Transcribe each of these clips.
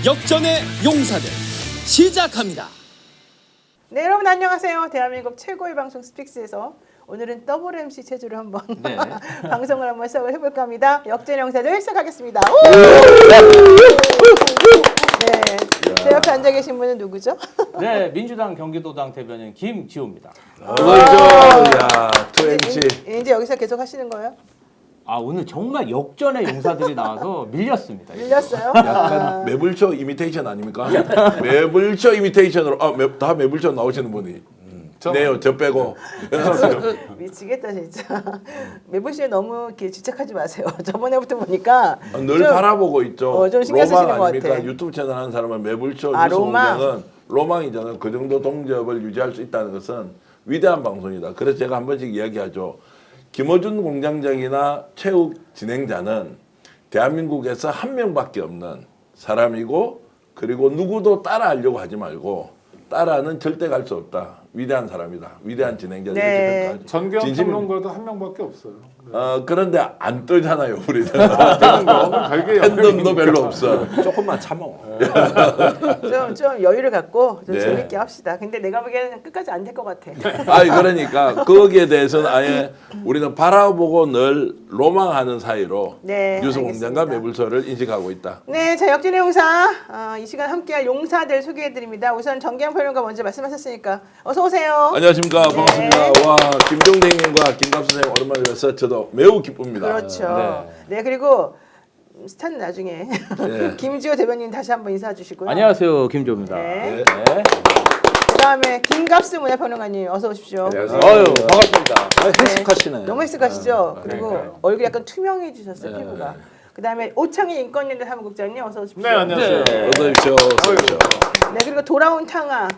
역전의 용사들 시작합니다. 네, 여러분 안녕하세요. 대한민국 최고의 방송 스픽스에서 오늘은 더블 MC 체조를 한번 방송을 한번 시작을 해볼까 합니다. 역전의 용사들 시작하겠습니다. 네, 제 옆에 앉아 계신 분은 누구죠? 네, 민주당 경기도당 대변인 김지호입니다. 야, 2MC. 이제 여기서 계속 하시는 거예요? 아, 오늘 정말 역전의 용사들이 나와서 밀렸습니다. 밀렸어요? 약간 매불쇼 이미테이션 아닙니까? 매불쇼 이미테이션으로 다 매불쇼 나오시는 분이 네요, 저 빼고. 미치겠다 진짜. 매부시에 너무 이렇게 집착하지 마세요. 저번에부터 보니까 늘 바라보고 있죠. 좀 신경 쓰시는 것 아닙니까? 같아. 유튜브 채널 하는 사람은 매불쇼 아, 뉴스 로망. 공장은 로망이잖아요. 그 정도 동접을 유지할 수 있다는 것은 위대한 방송이다. 그래서 제가 한 번씩 이야기하죠. 김어준 공장장이나 체육 진행자는 대한민국에서 한 명밖에 없는 사람이고, 그리고 누구도 따라하려고 하지 말고 따라는 절대 갈 수 없다. 위대한 사람이다. 위대한 진행자. 네. 이렇게 평가하죠. 전경 진심이- 평론가도 한 명밖에 없어요. 그런데 안 뜨잖아요, 우리는. 별게 팬덤도 별로 없어. 조금만 참어. 좀 여유를 갖고 좀 네. 재밌게 합시다. 근데 내가 보기에는 끝까지 안 될 것 같아. 그러니까 거기에 대해서는 아예 우리는 바라보고 늘 로망하는 사이로 네, 뉴스 알겠습니다. 공장과 매불쇼를 인식하고 있다. 네, 자 역진의 용사 이 시간 함께할 용사들 소개해드립니다. 우선 정기영 평론가 먼저 말씀하셨으니까 어서 오세요. 안녕하십니까. 네. 반갑습니다. 와, 김종대 형님과 김갑수 선생님 오랜만에 뵈서 저도 매우 기쁩니다. 그렇죠. 네, 그리고 스타는 나중에 네. 김지호 대변인 다시 한번 인사해 주시고요. 안녕하세요, 김지호입니다. 네. 네. 그다음에 김갑수 문화평론가님 어서 오십시오. 안녕하세요. 아유, 반갑습니다. 헬스카시네. 너무 익숙하시죠? 그리고 그러니까요. 얼굴이 약간 투명해지셨어요, 피부가. 그다음에 오창희 인권연대 사무국장님 어서 오십시오. 네, 안녕하세요. 네. 어서 오십시오. 어서 오십시오. 네, 그리고 돌아온 탕아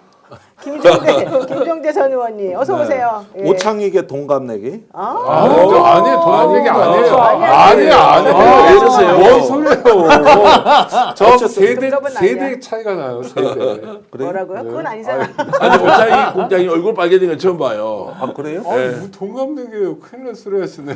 김종대 전 의원님 어서 오세요. 예. 오창익의 동갑내기. 아니, 돌아온 얘기 아니에요. 아니에요. 아니에요. 왜 이러세요? 뭔 소리예요? 저 세대 동갑은 아니야. 세대 차이가 나요. 세대. 뭐라고요? 그건 아니잖아. 아니, 오창희 국장이 얼굴 빨개진 건 처음 봐요. 아 그래요? 아니, 뭐 동갑내기예요. 큰일 날 소리 하시네.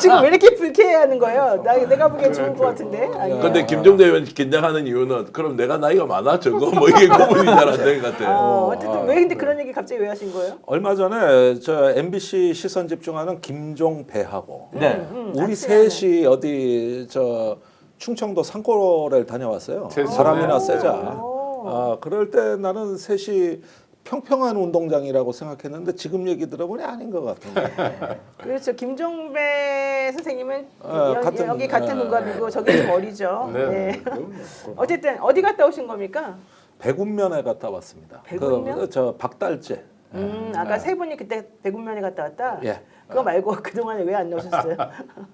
지금 왜 이렇게 불쾌해하는 거예요? 내가 보기엔 좋은 것 같은데. 아니에요. 근데 김종대 의원 긴장하는 이유는 그럼 내가 나이가 많아 적어 뭐 이게 구분이 잘 안 되는 것 같아요. 어쨌든 왜 근데 그런 얘기 갑자기 왜 하신 거예요? 얼마 전에 저 MBC 시선 집중하는 김종배하고 네. 우리 같이 셋이 어디 저 충청도 산골을 다녀왔어요. 제주도요? 바람이나 쐬자. 오. 그럴 때 나는 셋이 평평한 운동장이라고 생각했는데 지금 얘기 들어보니 아닌 것 같은데. 그렇죠. 김종배 선생님은 같은- 같은 동갑이고 저기 좀 어리죠. 네. 네. 어쨌든 어디 갔다 오신 겁니까? 백운면에 갔다 왔습니다. 백운면? 저 박달재. 아까 세 분이 그때 백운면에 갔다 왔다. 예. 그거 말고 그 동안에 왜 안 나오셨어요?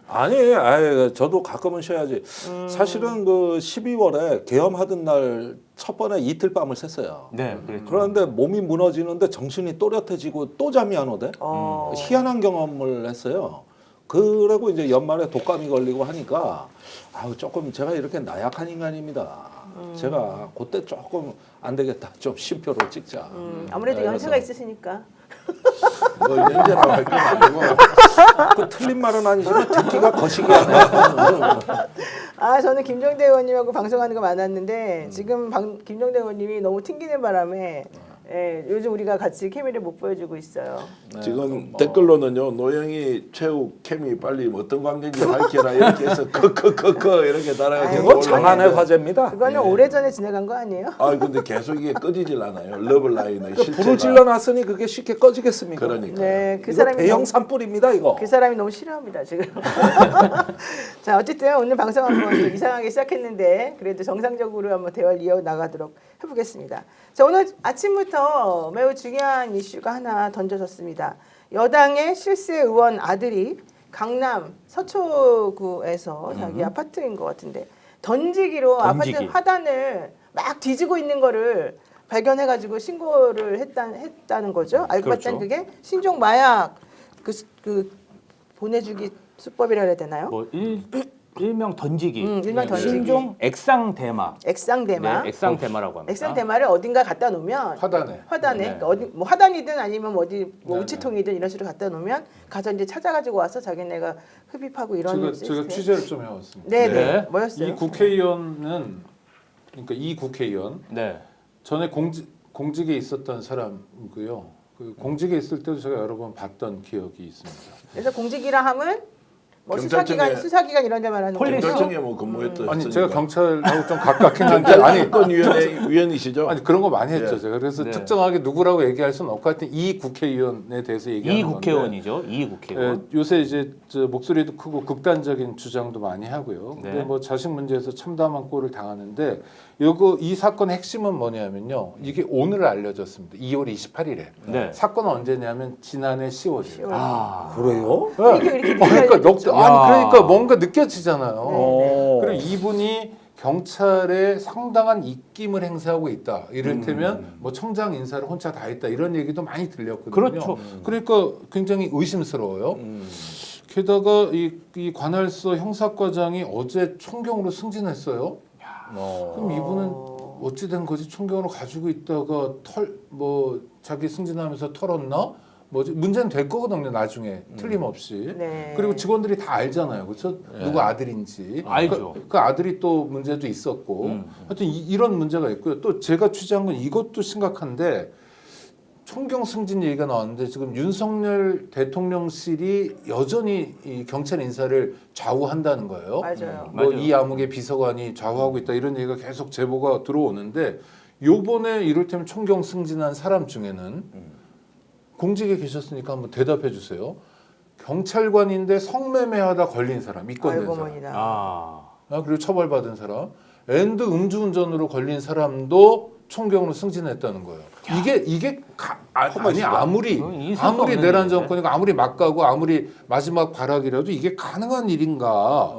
아니, 저도 가끔은 쉬어야지. 사실은 그 12월에 계엄하던 날 첫 번에 이틀 밤을 샜어요. 네, 그랬죠. 그런데 몸이 무너지는데 정신이 또렷해지고 또 잠이 안 오대. 희한한 경험을 했어요. 그리고 이제 연말에 독감이 걸리고 하니까 조금 제가 이렇게 나약한 인간입니다. 제가 그때 조금 안 되겠다. 좀 쉼표를 찍자. 아무래도 네, 연세가 그래서 있으시니까. 뭐 연재라고 할 건 아니고. 그 틀린 말은 아니지만 듣기가 거시기하네. 저는 김종대 의원님하고 방송하는 거 많았는데 지금 김종대 의원님이 너무 튕기는 바람에 요즘 우리가 같이 케미를 못 보여주고 있어요. 지금 댓글로는요, 노영이 최욱 케미 빨리 어떤 관계인지 밝혀라 이렇게 해서 크크크크 이렇게 달아가지고 그거 장안의 화제입니다. 그거는 오래전에 지나간 거 아니에요? 근데 계속 이게 꺼지질 않아요. 러블라인의 실제가. 불을 질러놨으니 그게 쉽게 꺼지겠습니까? 그러니까. 네, 그 이거 사람이 대형 산불입니다 이거. 그 사람이 너무 싫어합니다 지금. 자 어쨌든 오늘 방송 한번 좀 이상하게 시작했는데 그래도 정상적으로 한번 대화를 이어 나가도록 해보겠습니다. 자 오늘 아침부터 매우 중요한 이슈가 하나 던져졌습니다. 여당의 실세 의원 아들이 강남 서초구에서 자기 아파트인 것 같은데 던지기로 던지기. 아파트 화단을 막 뒤지고 있는 거를 발견해가지고 신고를 했다는 거죠. 알고 봤더니 그게 신종 마약 그 보내주기 수법이라 해야 되나요? 뭐 일명 던지기. 일명 던지기. 신종 액상대마. 액상대마. 네, 액상대마라고 합니다. 액상대마를 어딘가 갖다 놓으면 화단에. 네. 그러니까 어디 뭐 화단이든 아니면 어디 뭐 우체통이든 이런 식으로 갖다 놓으면 가서 이제 찾아가지고 와서 자기네가 흡입하고 이런 제가 시스템. 취재를 좀 해왔습니다. 네네. 네. 뭐였어요? 이 국회의원은 그러니까 이 국회의원 네. 전에 공직에 있었던 사람이고요. 그 공직에 있을 때도 제가 여러 번 봤던 기억이 있습니다. 그래서 공직이라 함은 뭐 경찰청에- 수사기관 이런 데 말하는 거죠. 경찰청에 뭐 근무했던 아니 제가 경찰하고 좀 가깝긴 한데 아니 인권위원회 위원이시죠? 아니 그런 거 많이 했죠 예. 제가. 그래서 네. 특정하게 누구라고 얘기할 수는 없고 하여튼 이 국회의원에 대해서 얘기하는 이 건데 국회의원이죠. 이 국회의원. 요새 이제 저 목소리도 크고 극단적인 주장도 많이 하고요. 근데 네. 뭐 자식 문제에서 참담한 꼴을 당하는데 이 사건의 핵심은 뭐냐면요. 이게 오늘 알려졌습니다. 2월 28일에. 네. 사건은 언제냐면 지난해 10월이에요. 아. 그래요? 이렇게 그러니까 알려졌죠. 그러니까 뭔가 느껴지잖아요. 어. 그리고 이분이 경찰에 상당한 입김을 행사하고 있다. 이를테면 뭐 청장 인사를 혼자 다 했다. 이런 얘기도 많이 들렸거든요. 그렇죠. 그러니까 굉장히 의심스러워요. 게다가 이 관할서 형사과장이 어제 총경으로 승진했어요. 그럼 이분은 어찌된 거지 총경으로 가지고 있다가 자기 승진하면서 털었나? 뭐지 문제는 될 거거든요 나중에 틀림없이. 네. 그리고 직원들이 다 알잖아요, 그렇죠? 누구 아들인지. 알죠. 그 아들이 또 문제도 있었고. 하여튼 이런 문제가 있고요. 또 제가 취재한 건 이것도 심각한데 총경 승진 얘기가 나왔는데 지금 윤석열 대통령실이 여전히 이 경찰 인사를 좌우한다는 거예요. 맞아요. 뭐 맞아요. 이 암흑의 비서관이 좌우하고 있다 이런 얘기가 계속 제보가 들어오는데 요번에 이를테면 총경 승진한 사람 중에는 공직에 계셨으니까 한번 대답해 주세요. 경찰관인데 성매매하다 걸린 사람, 입건된 아이고 사람. 머니나. 그리고 처벌받은 사람. 앤드 음주운전으로 걸린 사람도 총경으로 승진했다는 거예요. 이게 아니 아무리 이건 있을 수 없는 내란 일인데. 정권이고 아무리 막가고 아무리 마지막 발악이라도 이게 가능한 일인가?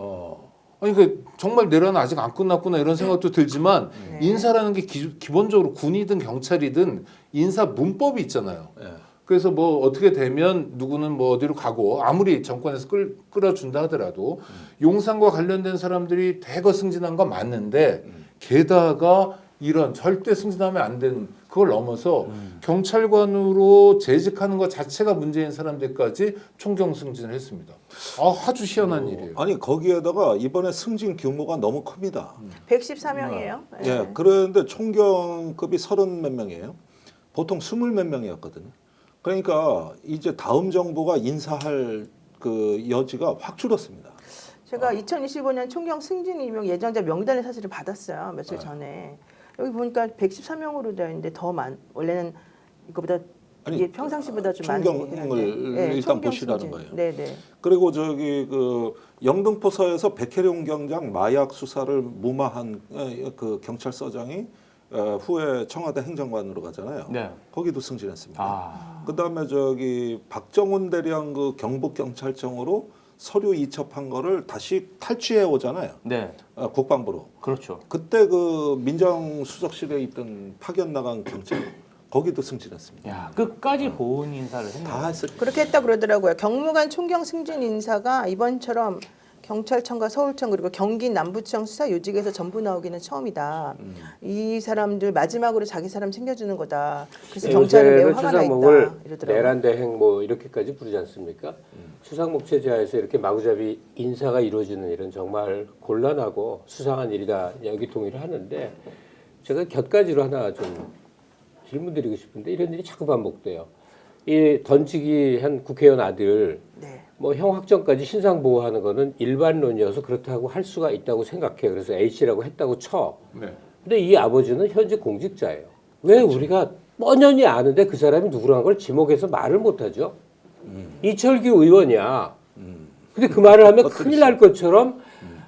아니 그 정말 내란은 아직 안 끝났구나 이런 생각도 들지만 인사라는 게 기본적으로 군이든 경찰이든 인사 문법이 있잖아요. 그래서 뭐 어떻게 되면 누구는 뭐 어디로 가고 아무리 정권에서 끌어준다 하더라도 용산과 관련된 사람들이 대거 승진한 건 맞는데 게다가 이런 절대 승진하면 안 되는 그걸 넘어서 경찰관으로 재직하는 것 자체가 문제인 사람들까지 총경 승진을 했습니다. 아주 희한한 일이에요. 아니 거기에다가 이번에 승진 규모가 너무 큽니다. 114명이에요. 예, 그런데 총경급이 30 몇 명이에요. 보통 20 몇 명이었거든요. 그러니까 이제 다음 정부가 인사할 그 여지가 확 줄었습니다. 제가 2025년 총경 승진 임용 예정자 명단을 사실은 받았어요. 네. 며칠 전에. 여기 보니까 114명으로 되어 있는데 원래는 이거보다 아니, 이게 평상시보다 좀 많은 총경을 일단 보시라는 거예요. 네네. 그리고 저기 그 영등포서에서 백혜룡 경장 마약 수사를 무마한 그 경찰서장이 후에 청와대 행정관으로 가잖아요. 네. 거기도 승진했습니다. 아. 그다음에 저기 박정훈 대령 그 경북 경찰청으로 서류 이첩한 거를 다시 탈취해 오잖아요. 네. 국방부로. 그렇죠. 그때 그 민정수석실에 있던 파견 나간 경찰 거기도 승진했습니다. 야, 끝까지 보훈 인사를 했네. 다 했을 그렇게 했다 그러더라고요. 경무관 총경 승진 인사가 이번처럼 경찰청과 서울청 그리고 경기 남부청 수사 요직에서 전부 나오기는 처음이다. 이 사람들 마지막으로 자기 사람 챙겨주는 거다. 그래서 경찰이 매우 화가 나 추상목을 있다. 이러더라고요. 내란대행 뭐 이렇게까지 부르지 않습니까? 추상목 체제하에서 이렇게 마구잡이 인사가 이루어지는 일은 정말 곤란하고 수상한 일이다 여기 동의를 하는데 제가 곁가지로 하나 좀 질문드리고 싶은데 이런 일이 자꾸 반복돼요. 이 던지기 한 국회의원 아들 네. 뭐 형 확정까지 신상 보호하는 거는 일반론이어서 그렇다고 할 수가 있다고 생각해요. 그래서 H라고 했다고 쳐. 네. 근데 이 아버지는 현직 공직자예요. 왜 우리가 뻔연히 아는데 그 사람이 누구라는 걸 지목해서 말을 못하죠? 이철규 의원이야. 근데 그 말을 하면 큰일 날 것처럼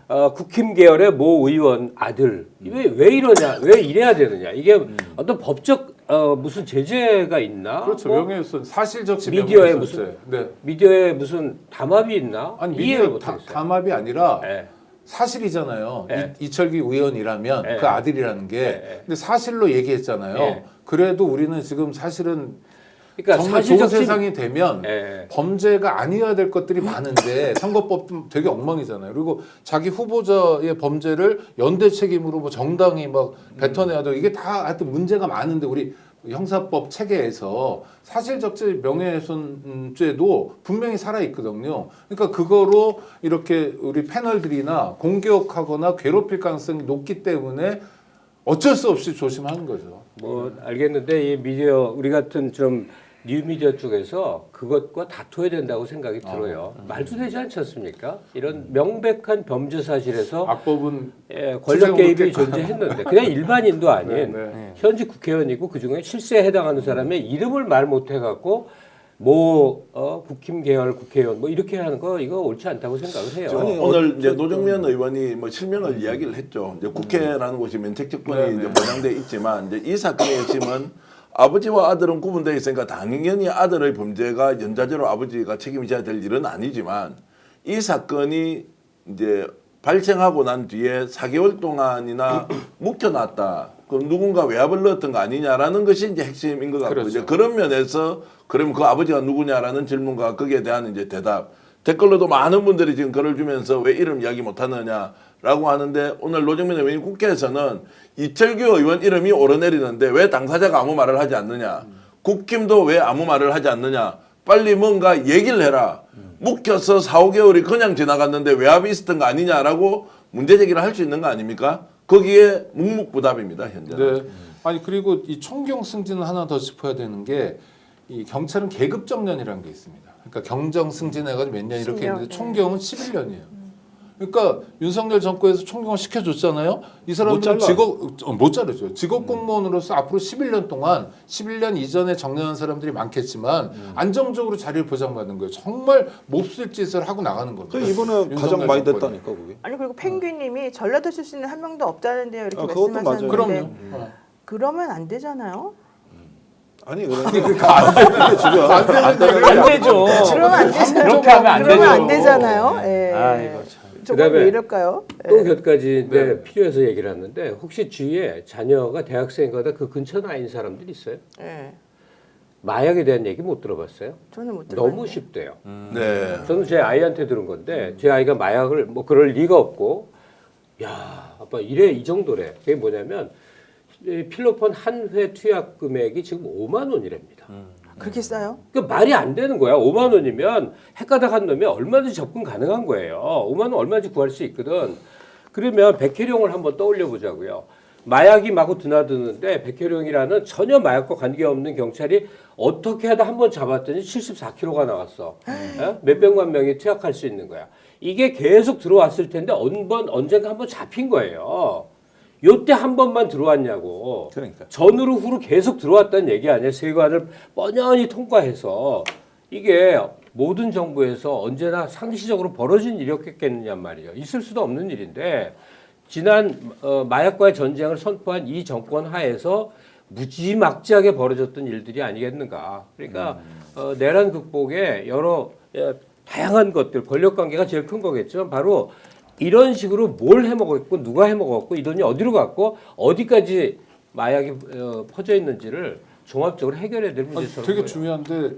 국힘 계열의 모 의원 아들 왜 이러냐? 왜 이래야 되느냐? 이게 어떤 법적 무슨 제재가 있나? 그렇죠. 뭐 명예훼손 사실적시 미디어에 명예훼손죄. 무슨 네. 미디어에 무슨 담합이 있나? 아니 이해를 미디어 못하겠어요. 담합이 아니라 네. 사실이잖아요. 네. 이철규 의원이라면 네. 그 아들이라는 게 네. 근데 사실로 얘기했잖아요. 네. 그래도 우리는 지금 사실은 그러니까 정말 좋은 사실적 세상이 되면 네. 범죄가 아니어야 될 것들이 많은데 선거법도 되게 엉망이잖아요. 그리고 자기 후보자의 범죄를 연대 책임으로 뭐 정당이 막 뱉어내야 되고 이게 다 하여튼 문제가 많은데 우리 형사법 체계에서 사실적시 명예훼손죄도 분명히 살아 있거든요. 그러니까 그거로 이렇게 우리 패널들이나 공격하거나 괴롭힐 가능성이 높기 때문에 어쩔 수 없이 조심하는 거죠. 뭐 알겠는데 이 미디어 우리 같은 좀 뉴미디어 쪽에서 그것과 다퉈야 된다고 생각이 들어요. 말도 되지 않지 않습니까? 이런 명백한 범죄 사실에서 악법은 권력 개입이 투쟁 존재했는데 그냥 일반인도 아닌 네. 현직 국회의원이고 그중에 실세에 해당하는 사람의 이름을 말 못해갖고 뭐 국힘 계열 국회의원 뭐 이렇게 하는 거 이거 옳지 않다고 생각을 해요. 아니, 오늘 이제 노정면 의원이 뭐 실명을 이야기를 했죠. 이제 국회라는 곳이 면책특권이 이제 보장돼 있지만 이제 이 사건의 핵심은 아버지와 아들은 구분되어 있으니까 당연히 아들의 범죄가 연좌제로 아버지가 책임져야 될 일은 아니지만 이 사건이 이제 발생하고 난 뒤에 4개월 동안이나 묵혀놨다. 그럼 누군가 외압을 넣었던 거 아니냐라는 것이 이제 핵심인 것 같고 그렇죠. 이제 그런 면에서 그러면 그 아버지가 누구냐라는 질문과 거기에 대한 이제 대답. 댓글로도 많은 분들이 지금 글을 주면서 왜 이름 이야기 못하느냐라고 하는데 오늘 노정민 의원이 국회에서는 이철규 의원 이름이 오르내리는데 왜 당사자가 아무 말을 하지 않느냐. 국힘도 왜 아무 말을 하지 않느냐. 빨리 뭔가 얘기를 해라. 묵혀서 4, 5개월이 그냥 지나갔는데 외압이 있었던 거 아니냐라고 문제 제기를 할 수 있는 거 아닙니까? 거기에 묵묵부답입니다. 현재는. 네. 아니 그리고 이 총경 승진은 하나 더 짚어야 되는 게 이 경찰은 계급 정년이라는 게 있습니다. 그러니까 경정 승진해가지고 몇 년 이렇게 10년, 했는데 총경은 11년이에요. 그러니까 윤석열 정권에서 총경을 시켜줬잖아요. 이 사람들은 못 자르죠. 직업 공무원으로서 앞으로 11년 동안 11년 이전에 정년한 사람들이 많겠지만 안정적으로 자리를 보장받는 거예요. 정말 몹쓸 짓을 하고 나가는 겁니다. 이번에 가장 윤석열 많이 정권이. 됐다니까 그게. 아니 그리고 펭귄님이 전라도 출신은 한 명도 없다는데요. 이렇게 그것도 말씀하셨는데 그럼요. 그러면 안 되잖아요. 아니 그러니까 안 되죠. 그러면 안 되잖아요. 그렇게 하면 안 그러면 되죠. 안 되잖아요. 예. 아이고 참. 조금 그다음에 왜 이럴까요? 또 예. 몇 가지 네. 네. 필요해서 얘기를 하는데 혹시 주위에 자녀가 대학생이거나 그 근처 나인 사람들 있어요? 예. 마약에 대한 얘기 못 들어봤어요? 저는 못 들어봤는데. 너무 쉽대요. 네. 저는 제 아이한테 들은 건데 제 아이가 마약을 뭐 그럴 리가 없고 야 아빠 이래 이 정도래. 그게 뭐냐면 이 필로폰 한 회 투약 금액이 지금 5만 원이랍니다. 그렇게 싸요? 그러니까 말이 안 되는 거야. 5만 원이면 헷가닥 한 놈이 얼마든지 접근 가능한 거예요. 5만 원 얼마든지 구할 수 있거든. 그러면 백혜룡을 한번 떠올려 보자고요. 마약이 마구 드나드는데 백혜룡이라는 전혀 마약과 관계없는 경찰이 어떻게 하다 한 번 잡았더니 74kg가 나왔어. 몇백만 명이 투약할 수 있는 거야. 이게 계속 들어왔을 텐데 언젠가 한 번 잡힌 거예요. 요때 한 번만 들어왔냐고. 그러니까. 전후로 후로 계속 들어왔다는 얘기 아니에요. 세관을 뻔히 통과해서 이게 모든 정부에서 언제나 상시적으로 벌어진 일이었겠느냐 말이에요. 있을 수도 없는 일인데 지난 마약과의 전쟁을 선포한 이 정권 하에서 무지막지하게 벌어졌던 일들이 아니겠는가. 그러니까 내란 극복에 여러 다양한 것들, 권력관계가 제일 큰 거겠죠. 바로 이런 식으로 뭘 해먹었고 누가 해먹었고 이 돈이 어디로 갔고 어디까지 마약이 퍼져 있는지를 종합적으로 해결해야 될 문제처럼 되게 보여요. 중요한데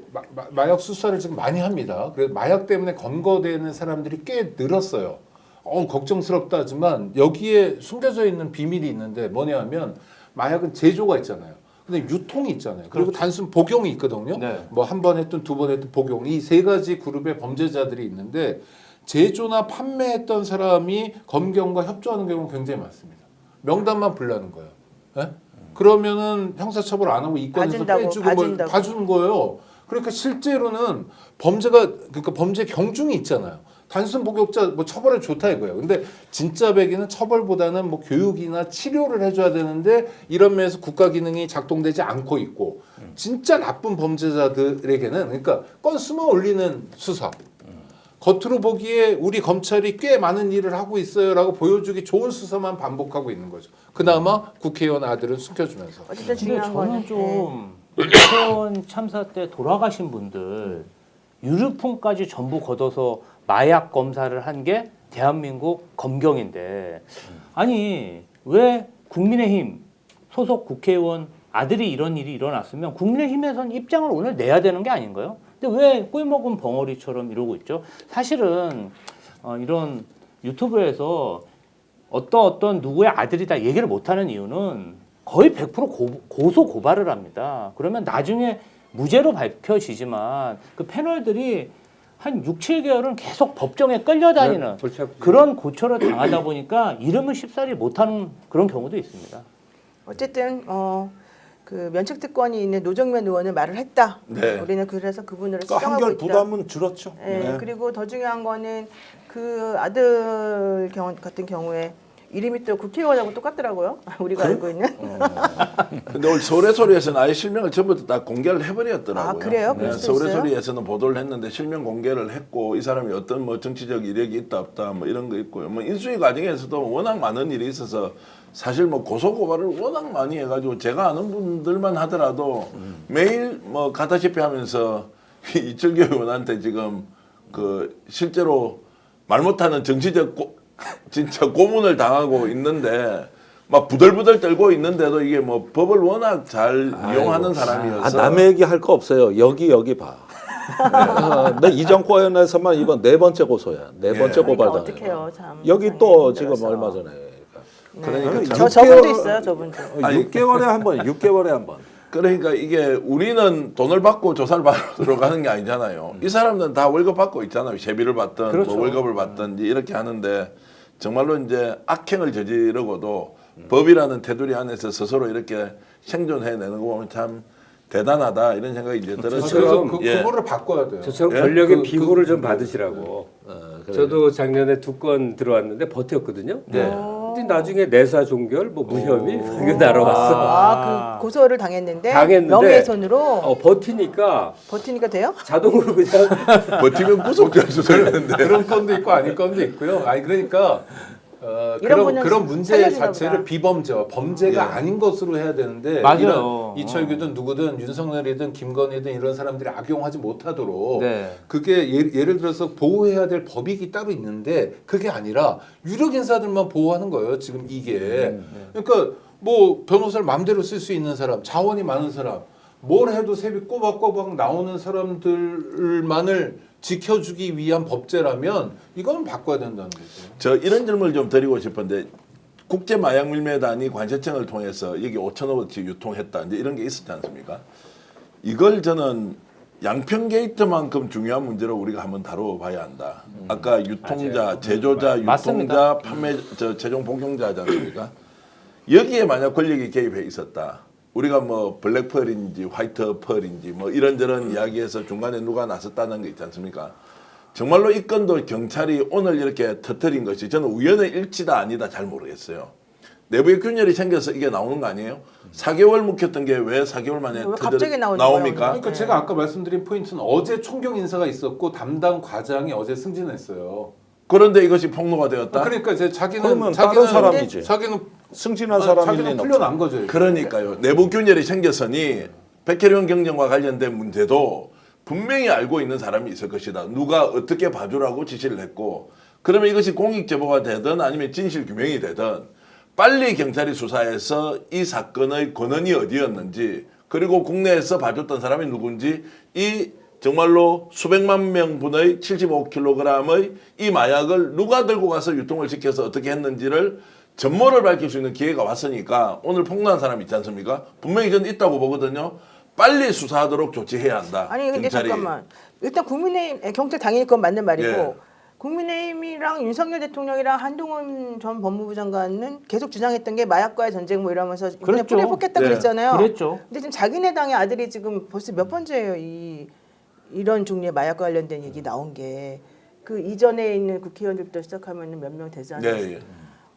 마약 수사를 지금 많이 합니다. 그래서 마약 때문에 검거되는 사람들이 꽤 늘었어요. 걱정스럽다 하지만 여기에 숨겨져 있는 비밀이 있는데 뭐냐면 마약은 제조가 있잖아요. 근데 유통이 있잖아요. 그리고 단순 복용이 있거든요. 네. 뭐 한 번 했든 두 번 했든 복용 이 세 가지 그룹의 범죄자들이 있는데 제조나 판매했던 사람이 검경과 협조하는 경우는 굉장히 많습니다. 명단만 불러는 거예요. 예? 그러면은 형사처벌 안 하고 이권에서 빼주고 뭐 봐주는 거예요. 그러니까 실제로는 그러니까 범죄 경중이 있잖아요. 단순 복역자 뭐 처벌에 좋다 이거예요. 근데 진짜 배기는 처벌보다는 뭐 교육이나 치료를 해줘야 되는데 이런 면에서 국가 기능이 작동되지 않고 있고 진짜 나쁜 범죄자들에게는 그러니까 건 숨어 올리는 수사. 겉으로 보기에 우리 검찰이 꽤 많은 일을 하고 있어요라고 보여주기 좋은 수사만 반복하고 있는 거죠. 그나마 국회의원 아들은 숨겨주면서. 어쨌든 근데 중요한 거는 저는 좀 이태원 참사 때 돌아가신 분들 유류품까지 전부 걷어서 마약 검사를 한 게 대한민국 검경인데 아니 왜 국민의힘 소속 국회의원 아들이 이런 일이 일어났으면 국민의힘에서는 입장을 오늘 내야 되는 게 아닌가요? 근데 왜 꿀먹은 벙어리처럼 이러고 있죠? 사실은 이런 유튜브에서 어떤 누구의 아들이다 얘기를 못하는 이유는 거의 100% 고소 고발을 합니다. 그러면 나중에 무죄로 밝혀지지만 그 패널들이 한 6, 7개월은 계속 법정에 끌려다니는 골치 아프죠. 그런 고초를 당하다 보니까 이름을 쉽사리 못하는 그런 경우도 있습니다. 어쨌든 그 면책 특권이 있는 노정면 의원은 말을 했다. 네. 우리는 그래서 그분을 그러니까 수정하고 한결 있다. 부담은 줄었죠. 네. 그리고 더 중요한 거는 그 아들 같은 경우에 이름이 또 국회의원하고 똑같더라고요. 우리가 알고 있는. 근데 오늘 서울의 소리에서는 아예 실명을 전부 다 공개를 해버렸더라고요. 아, 그래요? 그럴 수도 서울의 있어요? 소리에서는 보도를 했는데 실명 공개를 했고 이 사람이 어떤 뭐 정치적 이력이 있다 없다 뭐 이런 거 있고요. 뭐 인수위 과정에서도 워낙 많은 일이 있어서 사실 뭐 고소 고발을 워낙 많이 해가지고 제가 아는 분들만 하더라도 매일 뭐 가다시피 하면서 이철규 의원한테 지금 그 실제로 말 못하는 정치적 진짜 고문을 당하고 있는데 막 부들부들 떨고 있는데도 이게 뭐 법을 워낙 잘 이용하는 사람이어서 남의 얘기 할 거 없어요. 여기 봐. 내 이정권에서만 이번 4번째 고소야. 4번째 고발당. 어떡해요, 참. 여기 또 힘들어서. 지금 얼마 전에. 그러니까 저분도 있어요, 저분도. 6개월에 한 번, 6개월에 한 번. 그러니까 이게 우리는 돈을 받고 조사를 받으러 가는 게 아니잖아요. 이 사람들은 다 월급 받고 있잖아요. 세비를 받든 그렇죠. 뭐 월급을 받든 이제 이렇게 하는데 정말로 이제 악행을 저지르고도 법이라는 테두리 안에서 스스로 이렇게 생존해내는 거 보면 참 대단하다 이런 생각이 이제 들어서 그래서 예. 그거를 바꿔야 돼요. 저처럼 예? 권력의 비호를 좀 받으시라고. 그래요. 저도 작년에 2건 들어왔는데 버텼거든요. 네. 근데 나중에 내사 종결, 뭐 무혐의 이거 날아왔어. 그 고소를 당했는데, 당했는데 명예훼손으로 버티니까 버티니까 돼요? 자동으로 그냥 버티면 구속될 수 있는데 그런 건도 있고 아닌 건도 있고요. 아니 그러니까 이런 분은 그런 문제 살려주나 자체를 보다. 범죄가 예. 아닌 것으로 해야 되는데 맞아요. 이런 이철규든 누구든 윤석열이든 김건희든 이런 사람들이 악용하지 못하도록 네. 그게 예를 들어서 보호해야 될 법익이 따로 있는데 그게 아니라 유력 인사들만 보호하는 거예요. 지금 이게 그러니까 뭐 변호사를 마음대로 쓸 수 있는 사람, 자원이 많은 사람, 뭘 해도 세비 꼬박꼬박 나오는 사람들만을 지켜주기 위한 법제라면 이거는 바꿔야 된다는 거죠. 저 이런 질문을 좀 드리고 싶은데 국제 마약 밀매단이 관세청을 통해서 여기 5천억어치 유통했다 이제 이런 게 있었지 않습니까? 이걸 저는 양평 게이트만큼 중요한 문제로 우리가 한번 다뤄봐야 한다. 아까 유통자, 제조자, 유통자, 맞습니다. 판매, 최종 복용자지 않습니까? 여기에 만약 권력이 개입해 있었다. 우리가 뭐 블랙펄인지 화이트 펄인지 뭐 이런저런 이야기해서 중간에 누가 나섰다는 게 있지 않습니까? 정말로 이 건도 경찰이 오늘 이렇게 터뜨린 것이 저는 우연의 일치다 아니다 잘 모르겠어요. 내부의 균열이 생겨서 이게 나오는 거 아니에요? 4개월 묵혔던 게 왜 4개월 만에 왜 갑자기 나오는 나옵니까? 거예요? 그러니까 제가 아까 말씀드린 포인트는 어제 총경 인사가 있었고 담당 과장이 어제 승진했어요. 그런데 이것이 폭로가 되었다? 그러니까 이제 그러면 다른 사람이지. 자기는 승진한 사람이 자기는 풀려난 거죠. 이게. 그러니까요. 내부 균열이 생겼으니 백혜련 경정과 관련된 문제도 분명히 알고 있는 사람이 있을 것이다. 누가 어떻게 봐주라고 지시를 했고 그러면 이것이 공익 제보가 되든 아니면 진실 규명이 되든 빨리 경찰이 수사해서 이 사건의 근원이 어디였는지 그리고 국내에서 봐줬던 사람이 누군지 이 정말로 수백만 명분의 75kg의 이 마약을 누가 들고 가서 유통을 시켜서 어떻게 했는지를 전모를 밝힐 수 있는 기회가 왔으니까 오늘 폭로한 사람 있지 않습니까? 분명히 저는 있다고 보거든요. 빨리 수사하도록 조치해야 한다. 아니 근데 경찰이. 잠깐만. 일단 국민의힘 경찰 당연히 그건 맞는 말이고 예. 국민의힘이랑 윤석열 대통령이랑 한동훈 전 법무부 장관은 계속 주장했던 게 마약과의 전쟁 뭐 이러면서 이번에 그랬죠. 뿌리 뽑겠다 네. 그랬잖아요. 그랬죠. 근데 지금 자기네 당의 아들이 지금 벌써 몇 번째예요. 이런 종류의 마약과 관련된 얘기 나온 게 그 이전에 있는 국회의원들부터 시작하면 몇 명 되지 않아요? 네, 예.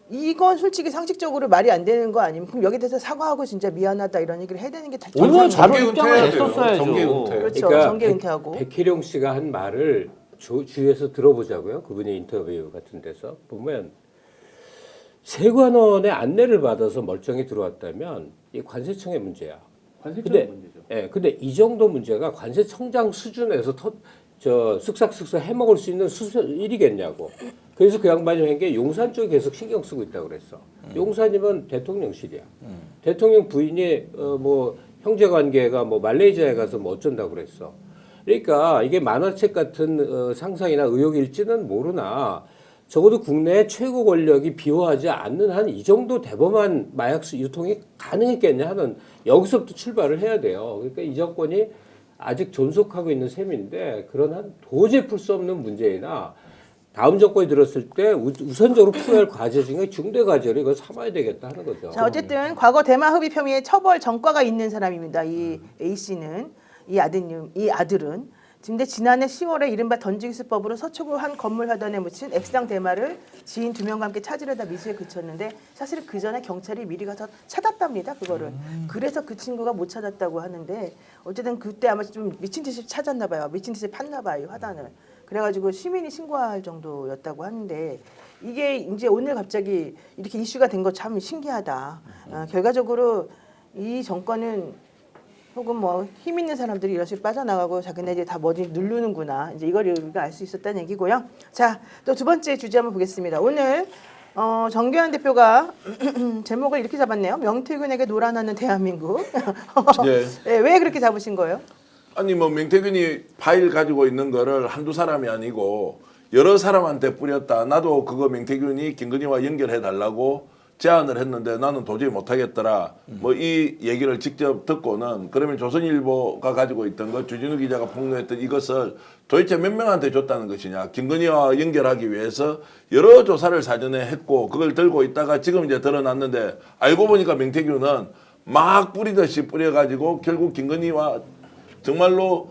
이건 솔직히 상식적으로 말이 안 되는 거 아니면 그럼 여기 대해서 사과하고 진짜 미안하다 이런 얘기를 해야 되는 게 다 오늘 바로 정계 입장을 은퇴해야 돼요. 냈었어야죠. 정계 은퇴. 그렇죠. 정계 은퇴하고. 백희룡 씨가 한 말을 주위에서 들어보자고요. 그분의 인터뷰 같은 데서 보면 세관원의 안내를 받아서 멀쩡히 들어왔다면 이 관세청의 문제야. 관세청의 문제죠. 예, 근데 이 정도 문제가 관세청장 수준에서 쓱싹쓱싹 해먹을 수 있는 일이겠냐고. 그래서 그 양반이 한 게 용산 쪽에 계속 신경 쓰고 있다고 그랬어. 용산이면 대통령실이야. 대통령 부인이 뭐 형제 관계가 뭐 말레이시아에 가서 뭐 어쩐다고 그랬어. 그러니까 이게 만화책 같은 상상이나 의혹일지는 모르나 적어도 국내 최고 권력이 비호하지 않는 한 이 정도 대범한 마약 유통이 가능했겠냐 하는 여기서부터 출발을 해야 돼요. 그러니까 이 정권이 아직 존속하고 있는 셈인데 그런 한 도저히 풀 수 없는 문제이나 다음 정권이 들었을 때 우선적으로 풀어야 할 과제 중에 중대 과제를 이걸 삼아야 되겠다 하는 거죠. 자, 어쨌든 과거 대마 흡입 혐의의 처벌 전과가 있는 사람입니다. 이 A 씨는 이 아들은 근데 지난해 10월에 이른바 던지기수법으로 서초구 한 건물 화단에 묻힌 액상 대마를 지인 2명과 함께 찾으려다 미수에 그쳤는데 사실 그 전에 경찰이 미리 가서 찾았답니다. 그거를. 그래서 그 친구가 못 찾았다고 하는데 어쨌든 그때 아마 좀 미친 듯이 찾았나 봐요. 미친 듯이 팠나 봐요. 화단을. 그래가지고 시민이 신고할 정도였다고 하는데 이게 이제 오늘 갑자기 이렇게 이슈가 된 거 참 신기하다. 결과적으로 이 정권은 혹은 뭐 힘 있는 사람들이 이런 식으로 빠져나가고 자기네들이 다 뭐지 누르는구나. 이제 이걸 우리가 알 수 있었다는 얘기고요. 자, 또 두 번째 주제 한번 보겠습니다. 오늘 정교한 대표가 제목을 이렇게 잡았네요. 명태균에게 놀아나는 대한민국. 예. 네, 왜 그렇게 잡으신 거예요? 아니 뭐 명태균이 파일 가지고 있는 거를 한두 사람이 아니고 여러 사람한테 뿌렸다. 나도 그거 명태균이 김건희와 연결해 달라고 제안을 했는데 나는 도저히 못하겠더라. 뭐 이 얘기를 직접 듣고는 그러면 조선일보가 가지고 있던 것, 주진우 기자가 폭로했던 이것을 도대체 몇 명한테 줬다는 것이냐. 김건희와 연결하기 위해서 여러 조사를 사전에 했고 그걸 들고 있다가 지금 이제 드러났는데 알고 보니까 명태균은 막 뿌리듯이 뿌려가지고 결국 김건희와 정말로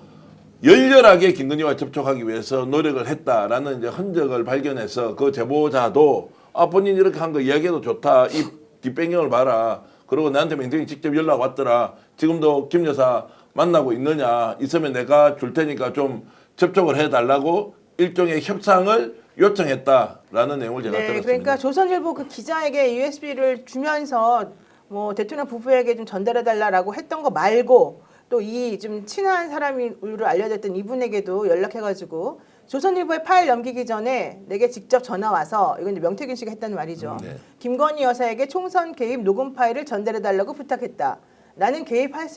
열렬하게 김건희와 접촉하기 위해서 노력을 했다라는 이제 흔적을 발견해서 그 제보자도 본인이 이렇게 한 거 이야기해도 좋다. 이 뒷배경을 봐라. 그리고 나한테 명태균이 직접 연락 왔더라. 지금도 김 여사 만나고 있느냐. 있으면 내가 줄 테니까 좀 접촉을 해달라고 일종의 협상을 요청했다라는 내용을 제가 들었습니다. 그러니까 조선일보 그 기자에게 USB를 주면서 뭐 대통령 부부에게 좀 전달해달라고 했던 거 말고 또 이 좀 친한 사람으로 알려졌던 이분에게도 연락해가지고 조선일보에 파일 넘기기 전에 내게 직접 전화 와서 이건 이제 명태균 씨가 했다는 말이죠. 김건희 여사에게 총선 개입 녹음 파일을 전달해달라고 부탁했다. 나는 개입할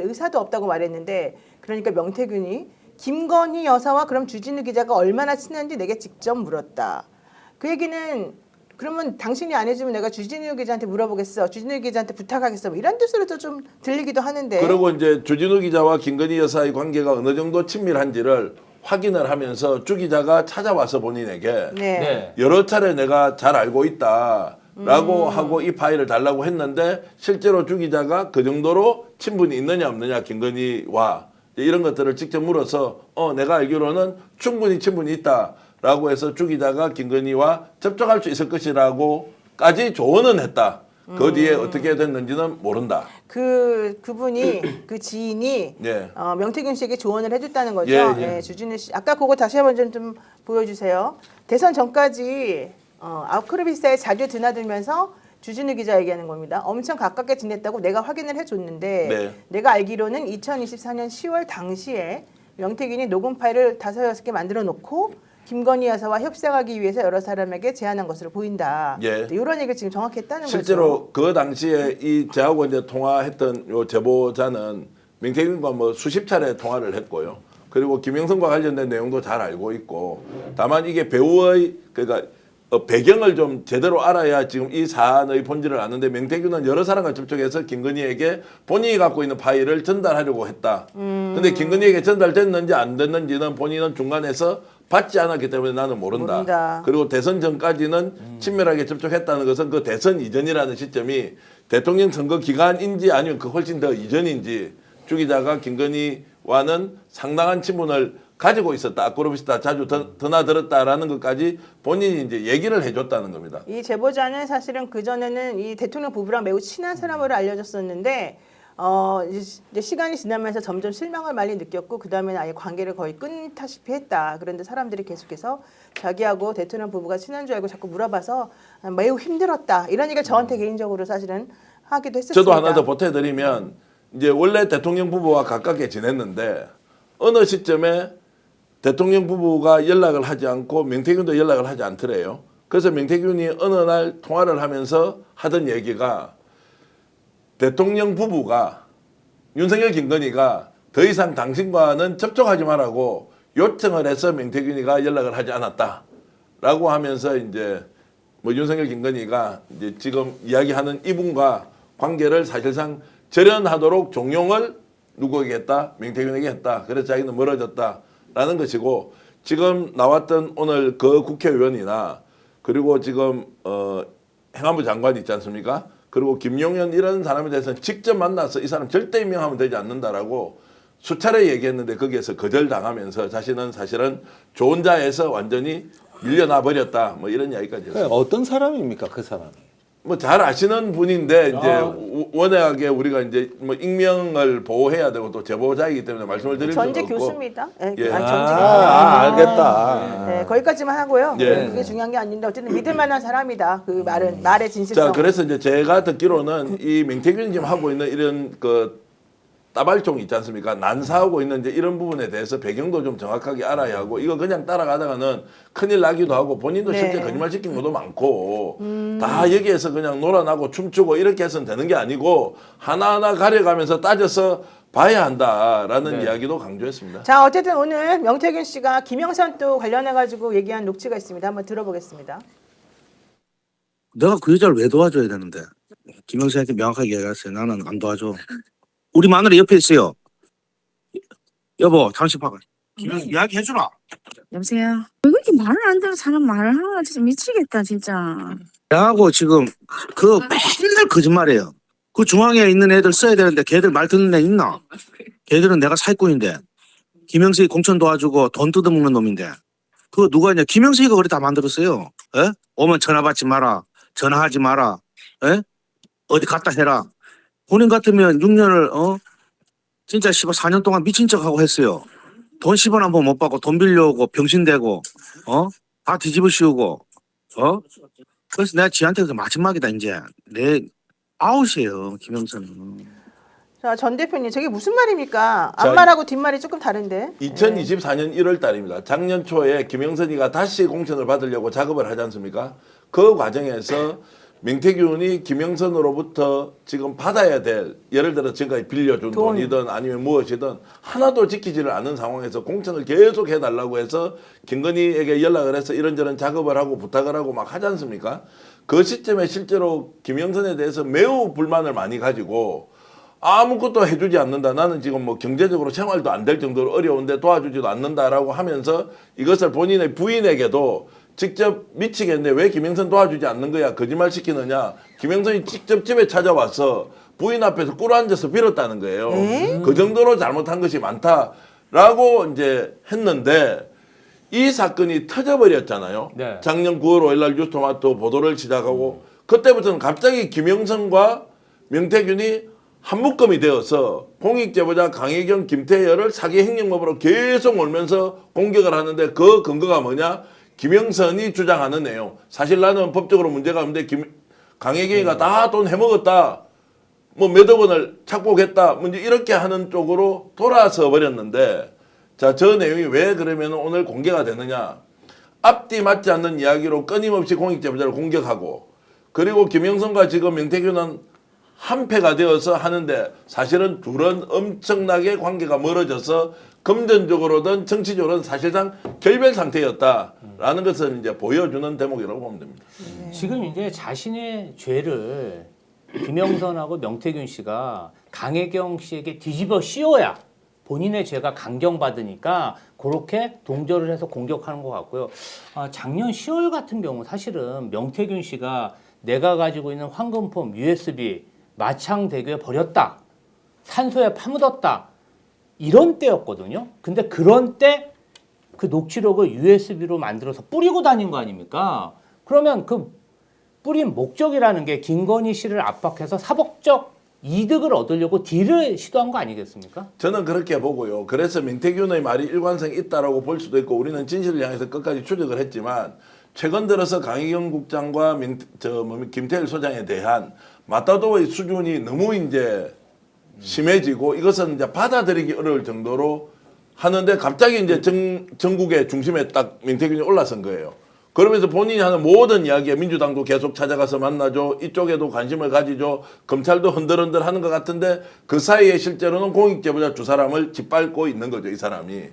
의사도 없다고 말했는데 그러니까 명태균이 김건희 여사와 그럼 주진우 기자가 얼마나 친한지 내게 직접 물었다. 그 얘기는 그러면 당신이 안 해주면 내가 주진우 기자한테 물어보겠어. 주진우 기자한테 부탁하겠어. 뭐 이런 뜻으로도 좀 들리기도 하는데. 그리고 이제 주진우 기자와 김건희 여사의 관계가 어느 정도 친밀한지를 확인을 하면서 주 기자가 찾아와서 본인에게 네. 여러 차례 내가 잘 알고 있다라고 하고 이 파일을 달라고 했는데 실제로 주 기자가 그 정도로 친분이 있느냐 없느냐 김건희와 이런 것들을 직접 물어서 내가 알기로는 충분히 친분이 있다라고 해서 주 기자가 김건희와 접촉할 수 있을 것이라고까지 조언은 했다. 그 뒤에 어떻게 됐는지는 모른다. 그분이 그 지인이 예. 명태균 씨에게 조언을 해줬다는 거죠. 예. 주진우 씨 아까 그거 다시 한번 좀 보여주세요. 대선 전까지 아크로비스타에 자주 드나들면서 주진우 기자 얘기하는 겁니다. 엄청 가깝게 지냈다고 내가 확인을 해줬는데 네. 내가 알기로는 2024년 10월 당시에 명태균이 녹음 파일을 5-6개 만들어 놓고 김건희 여사와 협상하기 위해서 여러 사람에게 제안한 것으로 보인다. 예. 이런 얘기를 지금 정확히 했다는 실제로 거죠. 그 당시에 이 저하고 이제 통화했던 요 제보자는 명태균과 뭐 수십 차례 통화를 했고요. 그리고 김영선과 관련된 내용도 잘 알고 있고 다만 이게 배우의 그러니까 배경을 좀 제대로 알아야 지금 이 사안의 본질을 아는데 명태균은 여러 사람과 접촉해서 김건희에게 본인이 갖고 있는 파일을 전달하려고 했다. 근데 김건희에게 전달됐는지 안 됐는지는 본인은 중간에서 받지 않았기 때문에 나는 모른다. 그리고 대선 전까지는 친밀하게 접촉했다는 것은 그 대선 이전이라는 시점이 대통령 선거 기간인지 아니면 그 훨씬 더 이전인지 주 기자가 김건희와는 상당한 친분을 가지고 있었다. 아크로비스타 자주 드나들었다라는 것까지 본인이 이제 얘기를 해줬다는 겁니다. 이 제보자는 사실은 그 전에는 이 대통령 부부랑 매우 친한 사람으로 알려졌었는데 이제 시간이 지나면서 점점 실망을 많이 느꼈고 그 다음에는 아예 관계를 거의 끊다시피 했다. 그런데 사람들이 계속해서 자기하고 대통령 부부가 친한 줄 알고 자꾸 물어봐서 매우 힘들었다. 이런 얘기를 저한테 개인적으로 사실은 하기도 했었습니다. 저도 하나 더 보태드리면 이제 원래 대통령 부부와 가깝게 지냈는데 어느 시점에 대통령 부부가 연락을 하지 않고 명태균도 연락을 하지 않더래요. 그래서 명태균이 어느 날 통화를 하면서 하던 얘기가 대통령 부부가 윤석열 김건희가 더 이상 당신과는 접촉하지 말라고 요청을 해서 명태균이가 연락을 하지 않았다라고 하면서 이제 뭐 윤석열 김건희가 이제 지금 이야기하는 이분과 관계를 사실상 절연하도록 종용을 누구에게 했다? 명태균에게 했다. 그래서 자기는 멀어졌다라는 것이고 지금 나왔던 오늘 그 국회의원이나 그리고 지금 행안부 장관 있지 않습니까? 그리고 김용현 이런 사람에 대해서는 직접 만나서 이 사람 절대 임명하면 되지 않는다라고 수차례 얘기했는데 거기에서 거절당하면서 자신은 사실은 좋은 자에서 완전히 밀려나 버렸다. 뭐 이런 이야기까지 했어요. 어떤 사람입니까 그 사람이? 뭐 잘 아시는 분인데 이제 워낙에 우리가 이제 뭐 익명을 보호해야 되고 또 제보자이기 때문에 말씀을 드릴 수가 전직 없고. 교수입니다. 네, 예. 알겠다. 네, 거기까지만 하고요. 예. 그게 중요한 게 아닌데 어쨌든 믿을 만한 사람이다. 그 말의 진실성. 자, 그래서 이제 제가 듣기로는 이 명태균이 지금 하고 있는 이런 그 따발총 있지 않습니까? 난사하고 있는 이제 이런 부분에 대해서 배경도 좀 정확하게 알아야 하고 이거 그냥 따라가다가는 큰일 나기도 하고 본인도 네. 실제 거짓말 시킨 것도 많고 다 여기에서 그냥 놀아나고 춤추고 이렇게 해서는 되는 게 아니고 하나하나 가려가면서 따져서 봐야 한다라는 네. 이야기도 강조했습니다. 자, 어쨌든 오늘 명태균 씨가 김영선 또 관련해 가지고 얘기한 녹취가 있습니다. 한번 들어보겠습니다. 내가 그 여자를 왜 도와줘야 되는데? 김영선한테 명확하게 얘기했어요. 나는 안 도와줘. 우리 마누라 옆에 있어요. 여보, 당신 봐봐. 김영선 이야기 해주라. 여보세요? 왜 그렇게 말을 안 듣는 사람 말을 하나 진짜 미치겠다 진짜. 나하고 지금 그 맨날 거짓말해요. 그 중앙에 있는 애들 써야 되는데 걔들 말 듣는 애 있나? 걔들은 내가 사기꾼인데 김영석이 공천 도와주고 돈 뜯어먹는 놈인데 그거 누가 했냐? 김영석이가 그래 다 만들었어요. 에? 오면 전화 받지 마라. 전화하지 마라. 에? 어디 갔다 해라. 본인 같으면 6년을 진짜 4년 동안 미친 척하고 했어요. 돈 10원 한 번 못 받고 돈 빌려오고 병신대고 다 뒤집어 씌우고 그래서 내가 지한테 그 마지막이다 이제 내 아웃이에요 김영선은. 자, 전 대표님, 저게 무슨 말입니까? 자, 앞말하고 뒷말이 조금 다른데. 2024년 1월 달입니다. 작년 초에 김영선이가 다시 공천을 받으려고 작업을 하지 않습니까? 그 과정에서 명태균이 김영선으로부터 지금 받아야 될 예를 들어 지금까지 빌려준 돈. 돈이든 아니면 무엇이든 하나도 지키지를 않은 상황에서 공천을 계속 해달라고 해서 김건희에게 연락을 해서 이런저런 작업을 하고 부탁을 하고 막 하지 않습니까? 그 시점에 실제로 김영선에 대해서 매우 불만을 많이 가지고 아무것도 해주지 않는다. 나는 지금 뭐 경제적으로 생활도 안 될 정도로 어려운데 도와주지도 않는다라고 하면서 이것을 본인의 부인에게도 직접 미치겠네. 왜 김영선 도와주지 않는 거야? 거짓말 시키느냐? 김영선이 직접 집에 찾아와서 부인 앞에서 꿇어앉아서 빌었다는 거예요. 그 정도로 잘못한 것이 많다라고 이제 했는데 이 사건이 터져버렸잖아요. 네. 작년 9월 5일 날 뉴스토마토 보도를 시작하고 그때부터는 갑자기 김영선과 명태균이 한 묶음이 되어서 공익제보자 강혜경, 김태열을 사기 횡령범으로 계속 몰면서 공격을 하는데 그 근거가 뭐냐? 김영선이 주장하는 내용. 사실 나는 법적으로 문제가 없는데 강혜경이가 다 돈 해먹었다. 뭐 몇억 원을 착복했다. 뭐 이제 이렇게 하는 쪽으로 돌아서 버렸는데 자, 저 내용이 왜 그러면 오늘 공개가 되느냐? 앞뒤 맞지 않는 이야기로 끊임없이 공익제보자를 공격하고 그리고 김영선과 지금 명태균은 한패가 되어서 하는데 사실은 둘은 엄청나게 관계가 멀어져서 금전적으로든 정치적으로든 사실상 결별 상태였다라는 것을 이제 보여주는 대목이라고 보면 됩니다. 지금 이제 자신의 죄를 김영선하고 명태균 씨가 강혜경 씨에게 뒤집어 씌워야 본인의 죄가 강경받으니까 그렇게 동조를 해서 공격하는 것 같고요. 작년 10월 같은 경우 사실은 명태균 씨가 내가 가지고 있는 황금폼 USB 마창대교에 버렸다. 산소에 파묻었다. 이런 때였거든요. 근데 그런 때 그 녹취록을 USB로 만들어서 뿌리고 다닌 거 아닙니까? 그러면 그 뿌린 목적이라는 게 김건희 씨를 압박해서 사법적 이득을 얻으려고 딜을 시도한 거 아니겠습니까? 저는 그렇게 보고요. 그래서 민태균의 말이 일관성이 있다라고 볼 수도 있고 우리는 진실을 향해서 끝까지 추적을 했지만 최근 들어서 강희경 국장과 김태일 소장에 대한 맞다도의 수준이 너무 이제 심해지고 이것은 이제 받아들이기 어려울 정도로 하는데 갑자기 이제 전국의 중심에 딱 민태균이 올라선 거예요. 그러면서 본인이 하는 모든 이야기에 민주당도 계속 찾아가서 만나죠. 이쪽에도 관심을 가지죠. 검찰도 흔들흔들 하는 것 같은데 그 사이에 실제로는 공익제보자 두 사람을 짓밟고 있는 거죠. 이 사람이.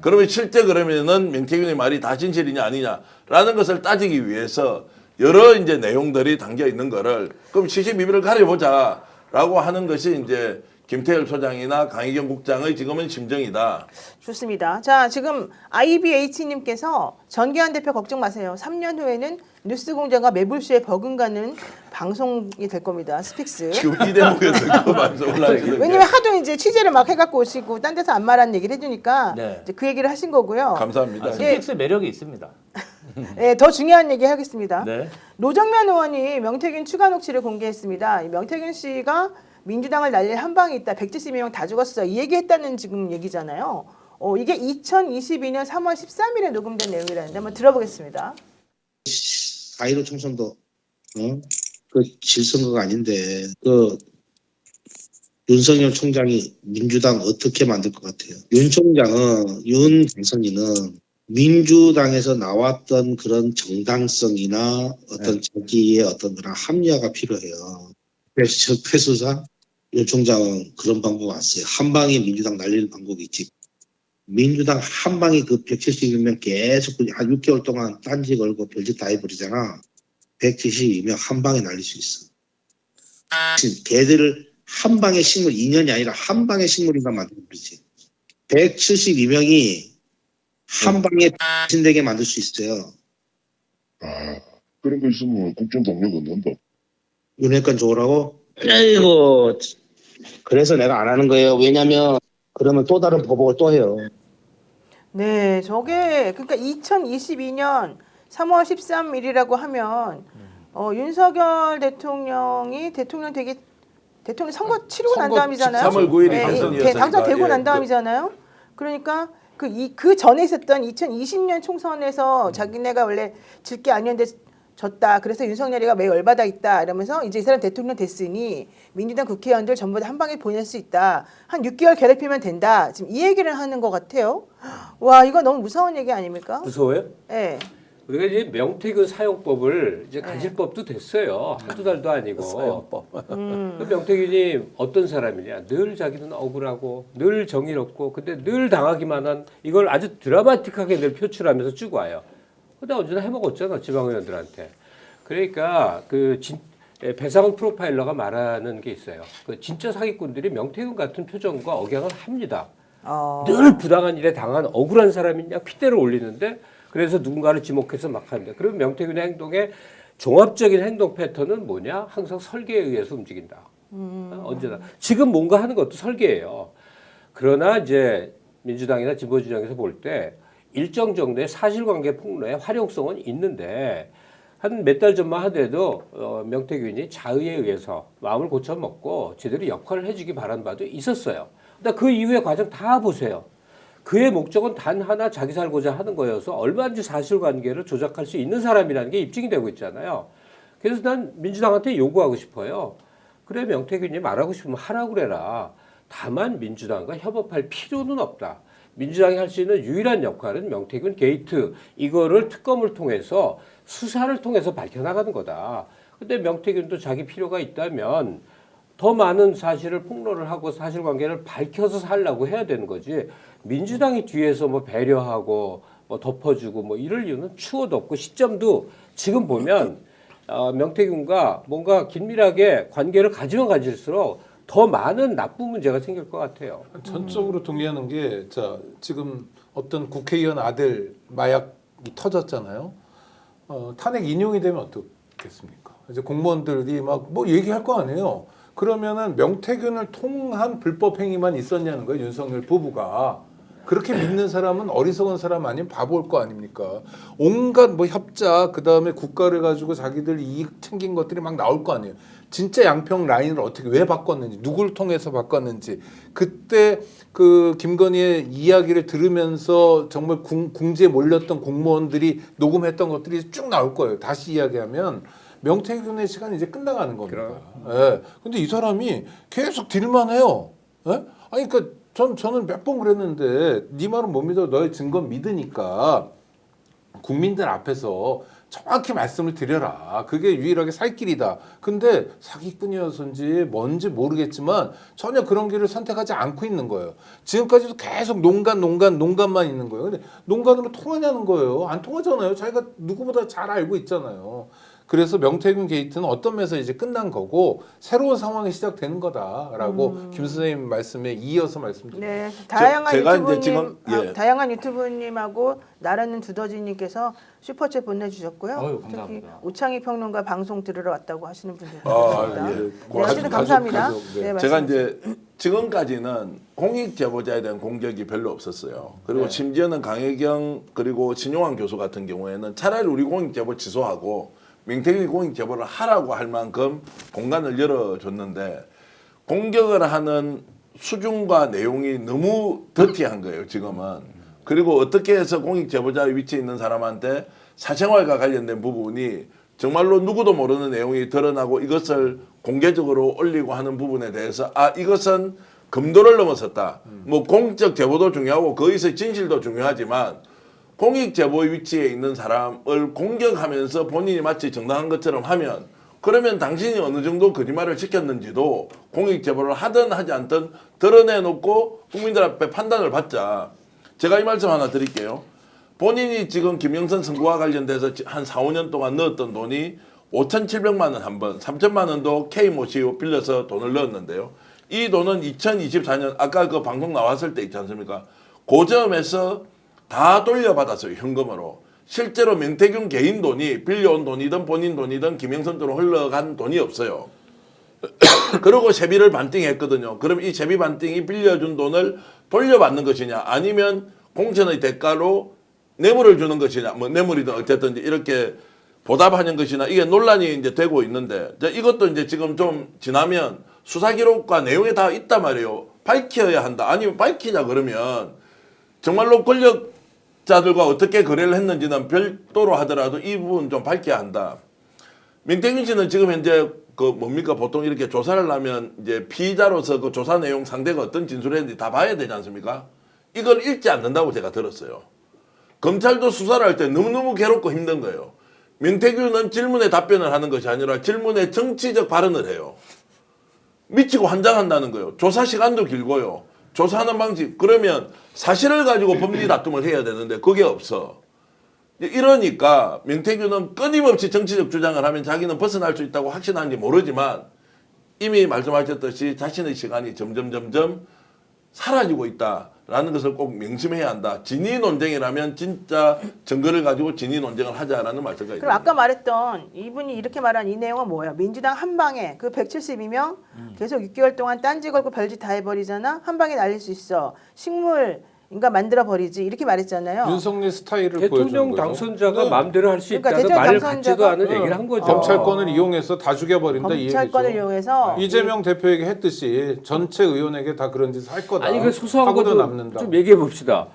그러면 실제 그러면은 민태균의 말이 다 진실이냐 아니냐라는 것을 따지기 위해서 여러 이제 내용들이 담겨 있는 거를 그럼 시시비비를 가려보자라고 하는 것이 이제 김태열 소장이나 강희경 국장의 지금은 심정이다. 좋습니다. 자, 지금 IBH님께서 전기현 대표 걱정 마세요. 3년 후에는 뉴스공장과 매불쇼에 버금가는 방송이 될 겁니다. 스픽스. 지금 이 대목에서 그 말씀을 하시는 왜냐면 하도 이제 취재를 막 해갖고 오시고 딴 데서 안 말하는 얘기를 해주니까 네. 이제 그 얘기를 하신 거고요. 감사합니다. 스픽스 매력이 있습니다. 네, 더 중요한 얘기 하겠습니다. 네. 노정면 의원이 명태균 추가 녹취를 공개했습니다. 이 명태균 씨가 민주당을 날릴 한 방이 있다. 170명 다 죽었어. 이 얘기했다는 지금 얘기잖아요. 이게 2022년 3월 13일에 녹음된 내용이라는데 한번 들어보겠습니다. 4.15 총선도 그 질선거가 아닌데 그 윤석열 총장이 민주당 어떻게 만들 것 같아요? 윤 총장은 윤 당선인은 민주당에서 나왔던 그런 정당성이나 어떤 자기의 어떤 그런 합리화가 필요해요. 그래서 저 패수상 윤 총장은 그런 방법 안 써요. 한 방에 민주당 날리는 방법이 있지. 민주당 한 방에 그 172명 계속 한 6개월 동안 딴지 걸고 별짓 다 해버리잖아. 172명 한 방에 날릴 수 있어. 걔들을 한 방에 식물, 2년이 아니라 한 방에 식물인가 만들어버리지. 172명이 한 방에 신되게 만들 수 있어요. 그런 거 있으면 국정 동력 얻는다. 윤핵관 좋으라고? 아이고, 그래서 내가 안 하는 거예요. 왜냐면 그러면 또 다른 보복을 또 해요. 네, 저게 그러니까 2022년 3월 13일이라고 하면 윤석열 대통령이 대통령 선거 치르고 난 다음이잖아요. 3월 9일이 네, 당선이었으니까. 당선되고 예, 난 다음이잖아요. 그러니까 그 전에 있었던 2020년 총선에서 자기네가 원래 질 게 아니었는데 졌다. 그래서 윤석열이가 매우 열받아 있다. 이러면서 이제 이 사람 대통령 됐으니 민주당 국회의원들 전부 다 한 방에 보낼 수 있다. 한 6개월 괴롭히면 된다. 지금 이 얘기를 하는 것 같아요. 와, 이거 너무 무서운 얘기 아닙니까? 무서워요? 네. 우리가 이제 명태균 사용법을 이제 가질 법도 됐어요. 한두 달도 아니고. 사용법. 그 명태균이 어떤 사람이냐. 늘 자기는 억울하고 늘 정의롭고 근데 늘 당하기만 한 이걸 아주 드라마틱하게 늘 표출하면서 쭉 와요. 근데 언제나 해먹었잖아. 지방의원들한테. 그러니까 배상훈 프로파일러가 말하는 게 있어요. 그 진짜 사기꾼들이 명태균 같은 표정과 억양을 합니다. 늘 부당한 일에 당한 억울한 사람이냐 핏대를 올리는데 그래서 누군가를 지목해서 막 하는데 그러면 명태균의 행동의 종합적인 행동 패턴은 뭐냐? 항상 설계에 의해서 움직인다. 언제나. 지금 뭔가 하는 것도 설계예요. 그러나 이제 민주당이나 진보진영에서 볼 때 일정 정도의 사실관계 폭로의 활용성은 있는데 한 몇 달 전만 하더라도 명태균이 자의에 의해서 마음을 고쳐먹고 제대로 역할을 해주기 바란 바도 있었어요. 근데 그 이후의 과정 다 보세요. 그의 목적은 단 하나 자기 살고자 하는 거여서 얼마든지 사실관계를 조작할 수 있는 사람이라는 게 입증이 되고 있잖아요. 그래서 난 민주당한테 요구하고 싶어요. 그래 명태균이 말하고 싶으면 하라고 그래라. 다만 민주당과 협업할 필요는 없다. 민주당이 할 수 있는 유일한 역할은 명태균 게이트 이거를 특검을 통해서 수사를 통해서 밝혀나가는 거다. 근데 명태균도 자기 필요가 있다면 더 많은 사실을 폭로를 하고 사실관계를 밝혀서 살라고 해야 되는 거지. 민주당이 뒤에서 뭐 배려하고 뭐 덮어주고 뭐 이럴 이유는 추호도 없고 시점도 지금 보면 명태균과 뭔가 긴밀하게 관계를 가지면 가질수록 더 많은 나쁜 문제가 생길 것 같아요. 전적으로 동의하는 게 지금 어떤 국회의원 아들 마약이 터졌잖아요. 탄핵 인용이 되면 어떻겠습니까? 이제 공무원들이 막 뭐 얘기할 거 아니에요. 그러면은 명태균을 통한 불법 행위만 있었냐는 거예요. 윤석열 부부가. 그렇게 믿는 사람은 어리석은 사람 아니면 바보일 거 아닙니까? 온갖 뭐 협작 그다음에 국가를 가지고 자기들 이익 챙긴 것들이 막 나올 거 아니에요. 진짜 양평 라인을 어떻게 왜 바꿨는지 누구를 통해서 바꿨는지 그때 그 김건희의 이야기를 들으면서 정말 궁지에 몰렸던 공무원들이 녹음했던 것들이 쭉 나올 거예요. 다시 이야기하면 명태균의 시간이 이제 끝나가는 겁니다. 예. 근데 이 사람이 계속 딜만 해요. 예? 아니 그러니까 저는 몇 번 그랬는데 네 말은 못 믿어. 너의 증거 믿으니까 국민들 앞에서 정확히 말씀을 드려라. 그게 유일하게 살 길이다. 근데 사기꾼이어서인지 뭔지 모르겠지만 전혀 그런 길을 선택하지 않고 있는 거예요. 지금까지도 계속 농간만 있는 거예요. 근데 농간으로 통하냐는 거예요. 안 통하잖아요. 자기가 누구보다 잘 알고 있잖아요. 그래서 명태균 게이트는 어떤 면에서 이제 끝난 거고 새로운 상황이 시작되는 거다라고 김 선생님 말씀에 이어서 말씀드립니다. 네, 다양한 제가 이제 유튜브님, 지금, 예. 다양한 유튜브님하고 나라는 두더지님께서 슈퍼챗 보내주셨고요. 어휴, 특히 감사합니다. 오창희 평론가 방송 들으러 왔다고 하시는 분들 아, 있습니다. 예. 네, 어쨌든 감사합니다. 네, 제가 말씀하세요. 이제 지금까지는 공익 제보자에 대한 공격이 별로 없었어요. 그리고 심지어는 강혜경 그리고 신용환 교수 같은 경우에는 차라리 우리 공익 제보 취소하고 명태균이 공익 제보를 하라고 할 만큼 공간을 열어줬는데 공격을 하는 수준과 내용이 너무 더티한 거예요. 지금은. 그리고 어떻게 해서 공익 제보자의 위치에 있는 사람한테 사생활과 관련된 부분이 정말로 누구도 모르는 내용이 드러나고 이것을 공개적으로 올리고 하는 부분에 대해서 아 이것은 금도를 넘어섰다. 뭐 공적 제보도 중요하고 거기서 진실도 중요하지만 공익 제보의 위치에 있는 사람을 공격하면서 본인이 마치 정당한 것처럼 하면 그러면 당신이 어느 정도 거짓말을 시켰는지도 공익 제보를 하든 하지 않든 드러내놓고 국민들 앞에 판단을 받자. 제가 이 말씀 하나 드릴게요. 본인이 지금 김영선 선거와 관련돼서 한 4, 5년 동안 넣었던 돈이 5,700만 원 한 번, 3천만 원도 K모시오 빌려서 돈을 넣었는데요. 이 돈은 2024년 아까 그 방송 나왔을 때 있지 않습니까? 고점에서 다 돌려받았어요. 현금으로. 실제로 명태균 개인 돈이 빌려온 돈이든 본인 돈이든 김영선 쪽으로 흘러간 돈이 없어요. 그리고 세비를 반띵했거든요. 그럼 이 세비 반띵이 빌려준 돈을 돌려받는 것이냐 아니면 공천의 대가로 뇌물을 주는 것이냐 뭐 뇌물이든 어쨌든 이렇게 보답하는 것이냐 이게 논란이 이제 되고 있는데 이것도 이제 지금 좀 지나면 수사 기록과 내용이 다 있단 말이에요. 밝혀야 한다. 아니면 밝히자 그러면 정말로 권력자들과 어떻게 거래를 했는지는 별도로 하더라도 이 부분 좀 밝혀야 한다. 명태균 씨는 지금 현재 그 뭡니까 보통 이렇게 조사를 하면 이제 피의자로서 그 조사 내용 상대가 어떤 진술을 했는지 다 봐야 되지 않습니까? 이걸 읽지 않는다고 제가 들었어요. 검찰도 수사를 할 때 너무너무 괴롭고 힘든 거예요. 명태균은 질문에 답변을 하는 것이 아니라 질문에 정치적 발언을 해요. 미치고 환장한다는 거예요. 조사 시간도 길고요. 조사하는 방식. 그러면 사실을 가지고 법리 다툼을 해야 되는데 그게 없어. 이러니까 명태균은 끊임없이 정치적 주장을 하면 자기는 벗어날 수 있다고 확신하는지 모르지만 이미 말씀하셨듯이 자신의 시간이 점점 사라지고 있다라는 것을 꼭 명심해야 한다. 진위 논쟁이라면 진짜 증거를 가지고 진위 논쟁을 하자라는 말씀까지. 그럼 아까 말했던 이분이 이렇게 말한 이 내용은 뭐예요? 민주당 한 방에 그 172명 계속 6개월 동안 딴지 걸고 별짓 다 해버리잖아. 한 방에 날릴 수 있어. 식물 인가 만들어 버리지 이렇게 말했잖아요. 윤석열 스타일을 대통령 보여주는 거죠. 당선자가 네. 마음대로 할 수 그러니까 있다는 대통령 말 당선자가- 같지도 않은 얘기를 한 거죠. 검찰권을 이용해서 다 죽여버린다 이 검찰권을 얘기죠. 이용해서 이재명 대표에게 했듯이 전체 의원에게 다 그런 짓을 할 거다. 아니 그 소소한 하고도 것도 남는다. 좀 얘기해 봅시다.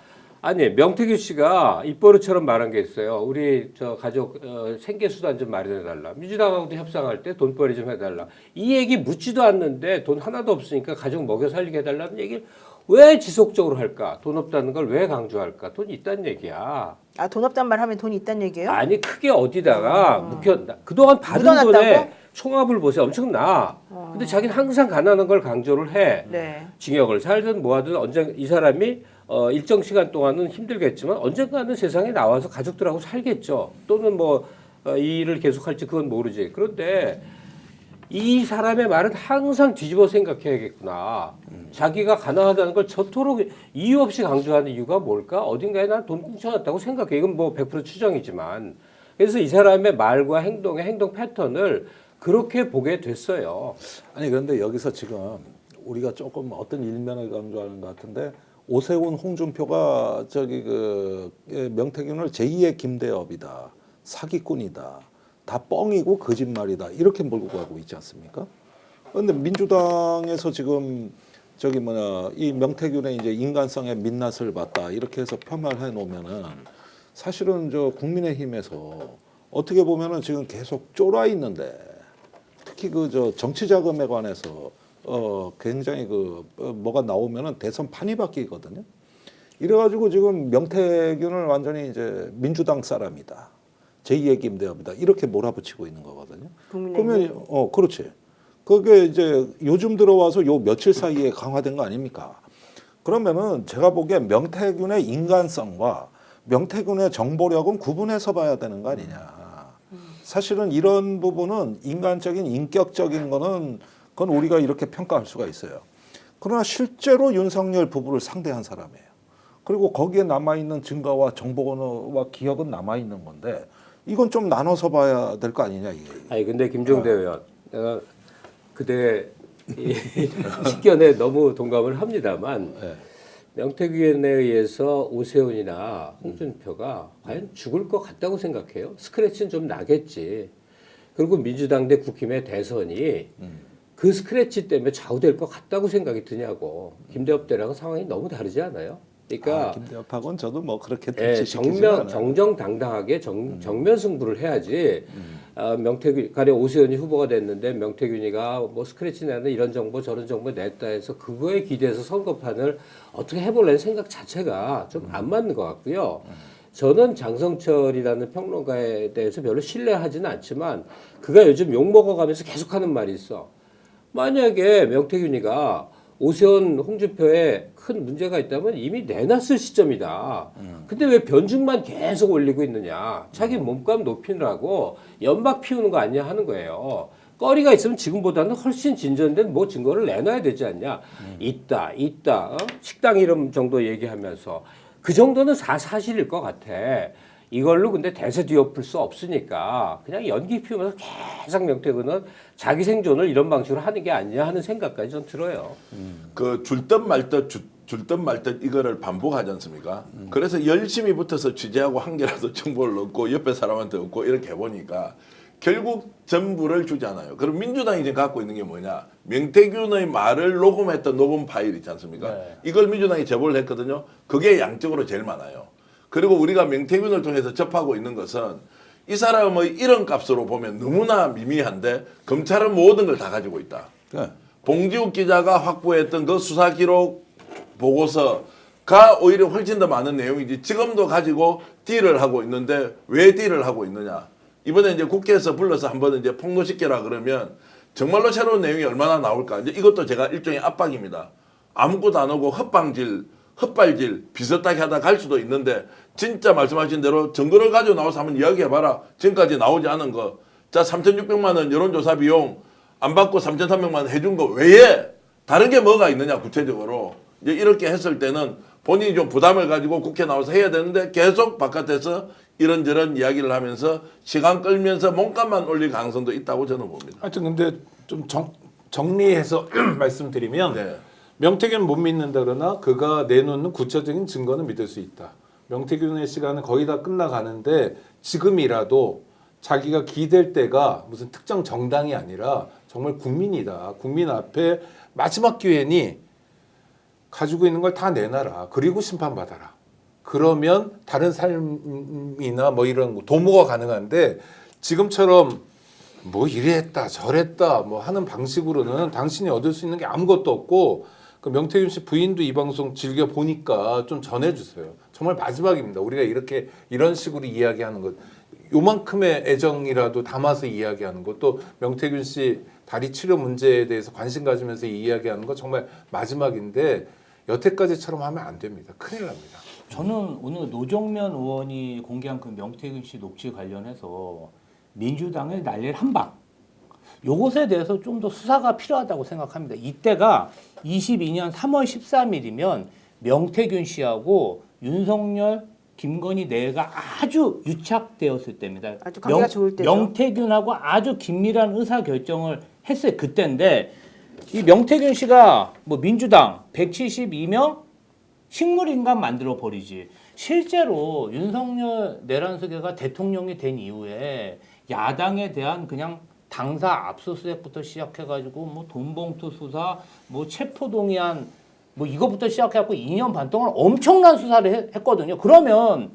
아니 명태균 씨가 입버릇처럼 말한 게 있어요. 우리 저 가족 생계 수단 좀 마련해 달라. 민주당하고도 협상할 때 돈벌이 좀 해달라. 이 얘기 묻지도 않는데 돈 하나도 없으니까 가족 먹여 살리게 해달라는 얘기를 왜 지속적으로 할까? 돈 없다는 걸 왜 강조할까? 돈 있다는 얘기야. 아, 돈 없단 말 하면 돈 있다는 얘기예요? 아니 크게 어디다가 그동안 받은 묻어놨다고? 돈의 총합을 보세요. 엄청나. 근데 자기는 항상 가난한 걸 강조를 해. 네. 징역을 살든 뭐하든 언젠가 이 사람이 일정 시간 동안은 힘들겠지만 언젠가는 세상에 나와서 가족들하고 살겠죠. 또는 뭐 이 일을 계속할지 그건 모르지. 그런데 이 사람의 말은 항상 뒤집어 생각해야겠구나. 자기가 가난하다는 걸 저토록 이유 없이 강조하는 이유가 뭘까? 어딘가에 난 돈 꽁쳐놨다고 생각해. 이건 뭐 100% 추정이지만. 그래서 이 사람의 말과 행동의 행동 패턴을 그렇게 보게 됐어요. 아니 그런데 여기서 지금 우리가 조금 어떤 일면을 강조하는 것 같은데 오세훈, 홍준표가 저기 그 명태균을 제2의 김대엽이다, 사기꾼이다, 다 뻥이고 거짓말이다 이렇게 몰고 가고 있지 않습니까? 그런데 민주당에서 지금 저기 뭐냐 이 명태균의 이제 인간성의 민낯을 봤다 이렇게 해서 폄하해 놓으면은 사실은 저 국민의힘에서 어떻게 보면은 지금 계속 쫄아 있는데 특히 그 저 정치 자금에 관해서 굉장히 그 뭐가 나오면은 대선 판이 바뀌거든요. 이래가지고 지금 명태균을 완전히 이제 민주당 사람이다, 제2의 김대엽이다 이렇게 몰아붙이고 있는 거거든요. 그러면 그렇지. 그게 이제 요즘 들어와서 요 며칠 사이에 강화된 거 아닙니까? 그러면은 제가 보기엔 명태균의 인간성과 명태균의 정보력은 구분해서 봐야 되는 거 아니냐. 사실은 이런 부분은 인간적인 인격적인 거는 그건 우리가 이렇게 평가할 수가 있어요. 그러나 실제로 윤석열 부부를 상대한 사람이에요. 그리고 거기에 남아있는 증거와 정보와 기억은 남아있는 건데 이건 좀 나눠서 봐야 될 거 아니냐 이게. 아니 근데 김종대 의원, 내가 그대 이 식견에 너무 동감을 합니다만 네. 명태균에 의해서 오세훈이나 홍준표가 과연 죽을 것 같다고 생각해요? 스크래치는 좀 나겠지. 그리고 민주당 대 국힘의 대선이 그 스크래치 때문에 좌우될 것 같다고 생각이 드냐고. 김대엽 때랑은 상황이 너무 다르지 않아요? 그러니까 김대엽하고는 저도 뭐 그렇게 예, 시키지는 않아요. 정정당당하게 정면 승부를 해야지. 명태균 가령 오세훈이 후보가 됐는데 명태균이가 뭐 스크래치 내는 이런 정보 저런 정보 냈다 해서 그거에 기대해서 선거판을 어떻게 해보려는 생각 자체가 좀 안 맞는 것 같고요. 저는 장성철이라는 평론가에 대해서 별로 신뢰하지는 않지만 그가 요즘 욕 먹어가면서 계속하는 말이 있어. 만약에 명태균이가 오세훈, 홍준표에 큰 문제가 있다면 이미 내놨을 시점이다. 근데 왜 변증만 계속 올리고 있느냐. 자기 몸값 높이느라고 연막 피우는 거 아니냐 하는 거예요. 거리가 있으면 지금보다는 훨씬 진전된 뭐 증거를 내놔야 되지 않냐. 있다. 어? 식당 이름 정도 얘기하면서. 그 정도는 사실일 것 같아. 이걸로 근데 대세 뒤엎을 수 없으니까 그냥 연기 피우면서 계속 명태균은 자기 생존을 이런 방식으로 하는 게 아니냐 하는 생각까지 전 들어요. 그 줄 듯 말 듯 이거를 반복하지 않습니까? 그래서 열심히 붙어서 취재하고 한 개라도 정보를 얻고 옆에 사람한테 얻고 이렇게 해보니까 결국 전부를 주잖아요. 그럼 민주당이 지금 갖고 있는 게 뭐냐? 명태균의 말을 녹음했던 녹음 파일 있지 않습니까? 네. 이걸 민주당이 제보를 했거든요. 그게 양적으로 제일 많아요. 그리고 우리가 명태균을 통해서 접하고 있는 것은 이 사람의 이런 값으로 보면 너무나 미미한데 검찰은 모든 걸 다 가지고 있다. 네. 봉지욱 기자가 확보했던 그 수사 기록 보고서가 오히려 훨씬 더 많은 내용이지 지금도 가지고 딜을 하고 있는데 왜 딜을 하고 있느냐. 이번에 이제 국회에서 불러서 한번 이제 폭로시켜라 그러면 정말로 새로운 내용이 얼마나 나올까. 이제 이것도 제가 일종의 압박입니다. 아무것도 안 하고 헛발질 비슷하게 하다 갈 수도 있는데 진짜 말씀하신 대로 증거를 가지고 나와서 한번 이야기해봐라. 지금까지 나오지 않은 거. 자 3,600만 원 여론조사 비용 안 받고 3,300만 원 해준 거 외에 다른 게 뭐가 있느냐 구체적으로. 이제 이렇게 했을 때는 본인이 좀 부담을 가지고 국회 나와서 해야 되는데 계속 바깥에서 이런저런 이야기를 하면서 시간 끌면서 몸값만 올릴 가능성도 있다고 저는 봅니다. 하여튼 근데 좀 정리해서 말씀드리면 네. 명태균 못 믿는다 그러나 그가 내놓는 구체적인 증거는 믿을 수 있다. 명태균의 시간은 거의 다 끝나가는데 지금이라도 자기가 기댈 때가 무슨 특정 정당이 아니라 정말 국민이다. 국민 앞에 마지막 기회니 가지고 있는 걸 다 내놔라. 그리고 심판받아라. 그러면 다른 삶이나 뭐 이런 도모가 가능한데 지금처럼 뭐 이랬다 저랬다 뭐 하는 방식으로는 당신이 얻을 수 있는 게 아무것도 없고 그 명태균 씨 부인도 이 방송 즐겨 보니까 좀 전해주세요. 정말 마지막입니다. 우리가 이렇게 이런 식으로 이야기하는 것 요만큼의 애정이라도 담아서 이야기하는 것 또 명태균 씨 다리 치료 문제에 대해서 관심 가지면서 이야기하는 거 정말 마지막인데 여태까지처럼 하면 안 됩니다. 큰일 납니다. 저는 오늘 노정면 의원이 공개한 그 명태균 씨 녹취 관련해서 민주당을 날릴 한방 요것에 대해서 좀 더 수사가 필요하다고 생각합니다. 이때가 22년 3월 13일이면 명태균 씨하고 윤석열, 김건희 내가 아주 유착되었을 때입니다. 아주 관계가 좋을 때죠. 명태균하고 아주 긴밀한 의사결정을 했어요. 그때인데 이 명태균 씨가 뭐 민주당 172명 식물인간 만들어 버리지. 실제로 윤석열 내란수계가 대통령이 된 이후에 야당에 대한 그냥 당사 압수수색부터 시작해가지고 뭐 돈봉투 수사, 뭐 체포동의안 뭐 이것부터 시작해갖고 2년 반 동안 엄청난 수사를 했거든요. 그러면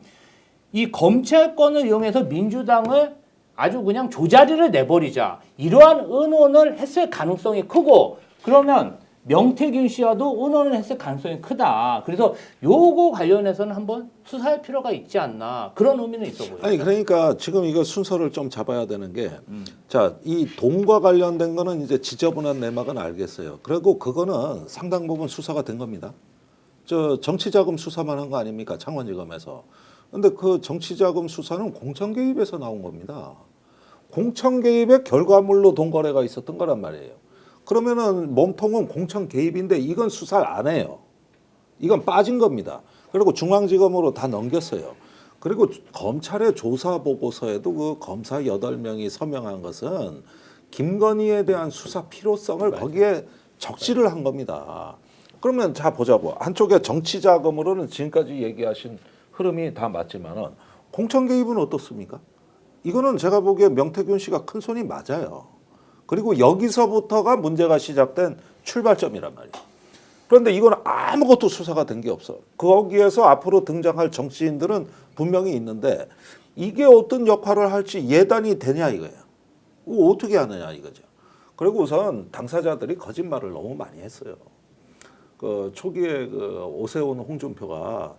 이 검찰권을 이용해서 민주당을 아주 그냥 조자리를 내버리자 이러한 의논을 했을 가능성이 크고 그러면 명태균 씨와도 의논을 했을 가능성이 크다. 그래서 요거 관련해서는 한번 수사할 필요가 있지 않나 그런 의미는 있어 보여요. 아니 그러니까 지금 이거 순서를 좀 잡아야 되는 게 자, 이 돈과 관련된 거는 이제 지저분한 내막은 알겠어요. 그리고 그거는 상당 부분 수사가 된 겁니다. 저 정치자금 수사만 한 거 아닙니까? 창원지검에서. 근데 그 정치자금 수사는 공천 개입에서 나온 겁니다. 공천 개입의 결과물로 돈 거래가 있었던 거란 말이에요. 그러면은 몸통은 공천 개입인데 이건 수사를 안 해요. 이건 빠진 겁니다. 그리고 중앙지검으로 다 넘겼어요. 그리고 검찰의 조사 보고서에도 그 검사 8명이 서명한 것은 김건희에 대한 수사 필요성을 거기에 적시를 한 겁니다. 그러면 자 보자고. 한쪽에 정치 자금으로는 지금까지 얘기하신 흐름이 다 맞지만은 공천 개입은 어떻습니까? 이거는 제가 보기에 명태균 씨가 큰 손이 맞아요. 그리고 여기서부터가 문제가 시작된 출발점이란 말이에요. 그런데 이건 아무것도 수사가 된 게 없어. 거기에서 앞으로 등장할 정치인들은 분명히 있는데 이게 어떤 역할을 할지 예단이 되냐 이거예요. 어떻게 하느냐 이거죠. 그리고 우선 당사자들이 거짓말을 너무 많이 했어요. 그 초기에 그 오세훈 홍준표가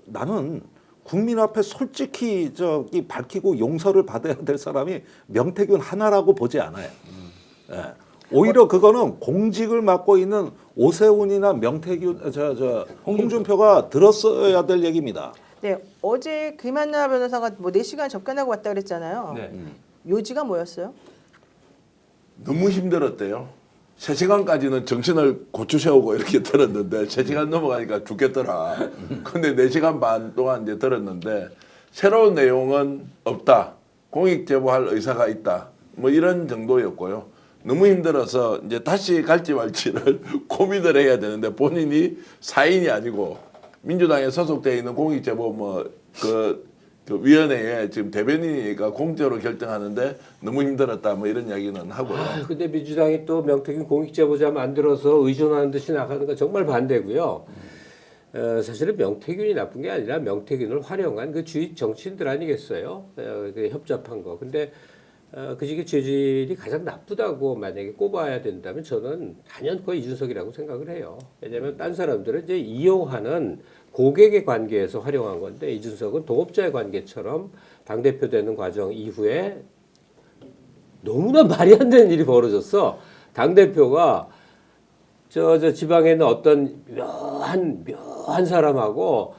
나는 국민 앞에 솔직히 저기 밝히고 용서를 받아야 될 사람이 명태균 하나라고 보지 않아요. 예. 오히려 그거는 공직을 맡고 있는 오세훈이나 명태균 홍준표가 들었어야 될 얘기입니다. 네, 어제 김한나 변호사가 뭐 4시간 접견하고 왔다 그랬잖아요. 네. 요지가 뭐였어요? 너무 힘들었대요. 3시간까지는 정신을 고추 세우고 이렇게 들었는데 3시간 넘어가니까 죽겠더라. 근데 4시간 반 동안 이제 들었는데 새로운 내용은 없다. 공익 제보할 의사가 있다. 뭐 이런 정도였고요. 너무 힘들어서 이제 다시 갈지 말지를 고민을 해야 되는데 본인이 사인이 아니고 민주당에 소속되어 있는 공익 제보 그 위원회에 지금 대변인이니까 공적으로 결정하는데 너무 힘들었다 뭐 이런 이야기는 하고요. 근데 민주당이 또 명태균 공익제보자 만들어서 의존하는 듯이 나가는 거 정말 반대고요. 사실은 명태균이 나쁜 게 아니라 명태균을 활용한 그 주위 정치인들 아니겠어요? 그 협잡한 거. 근데 그 시기 죄질이 가장 나쁘다고 만약에 꼽아야 된다면 저는 단연코 이준석이라고 생각을 해요. 왜냐하면 딴 사람들은 이제 이용하는 고객의 관계에서 활용한 건데 이준석은 동업자의 관계처럼 당대표 되는 과정 이후에 너무나 말이 안 되는 일이 벌어졌어. 당대표가 저 지방에 있는 어떤 묘한 사람하고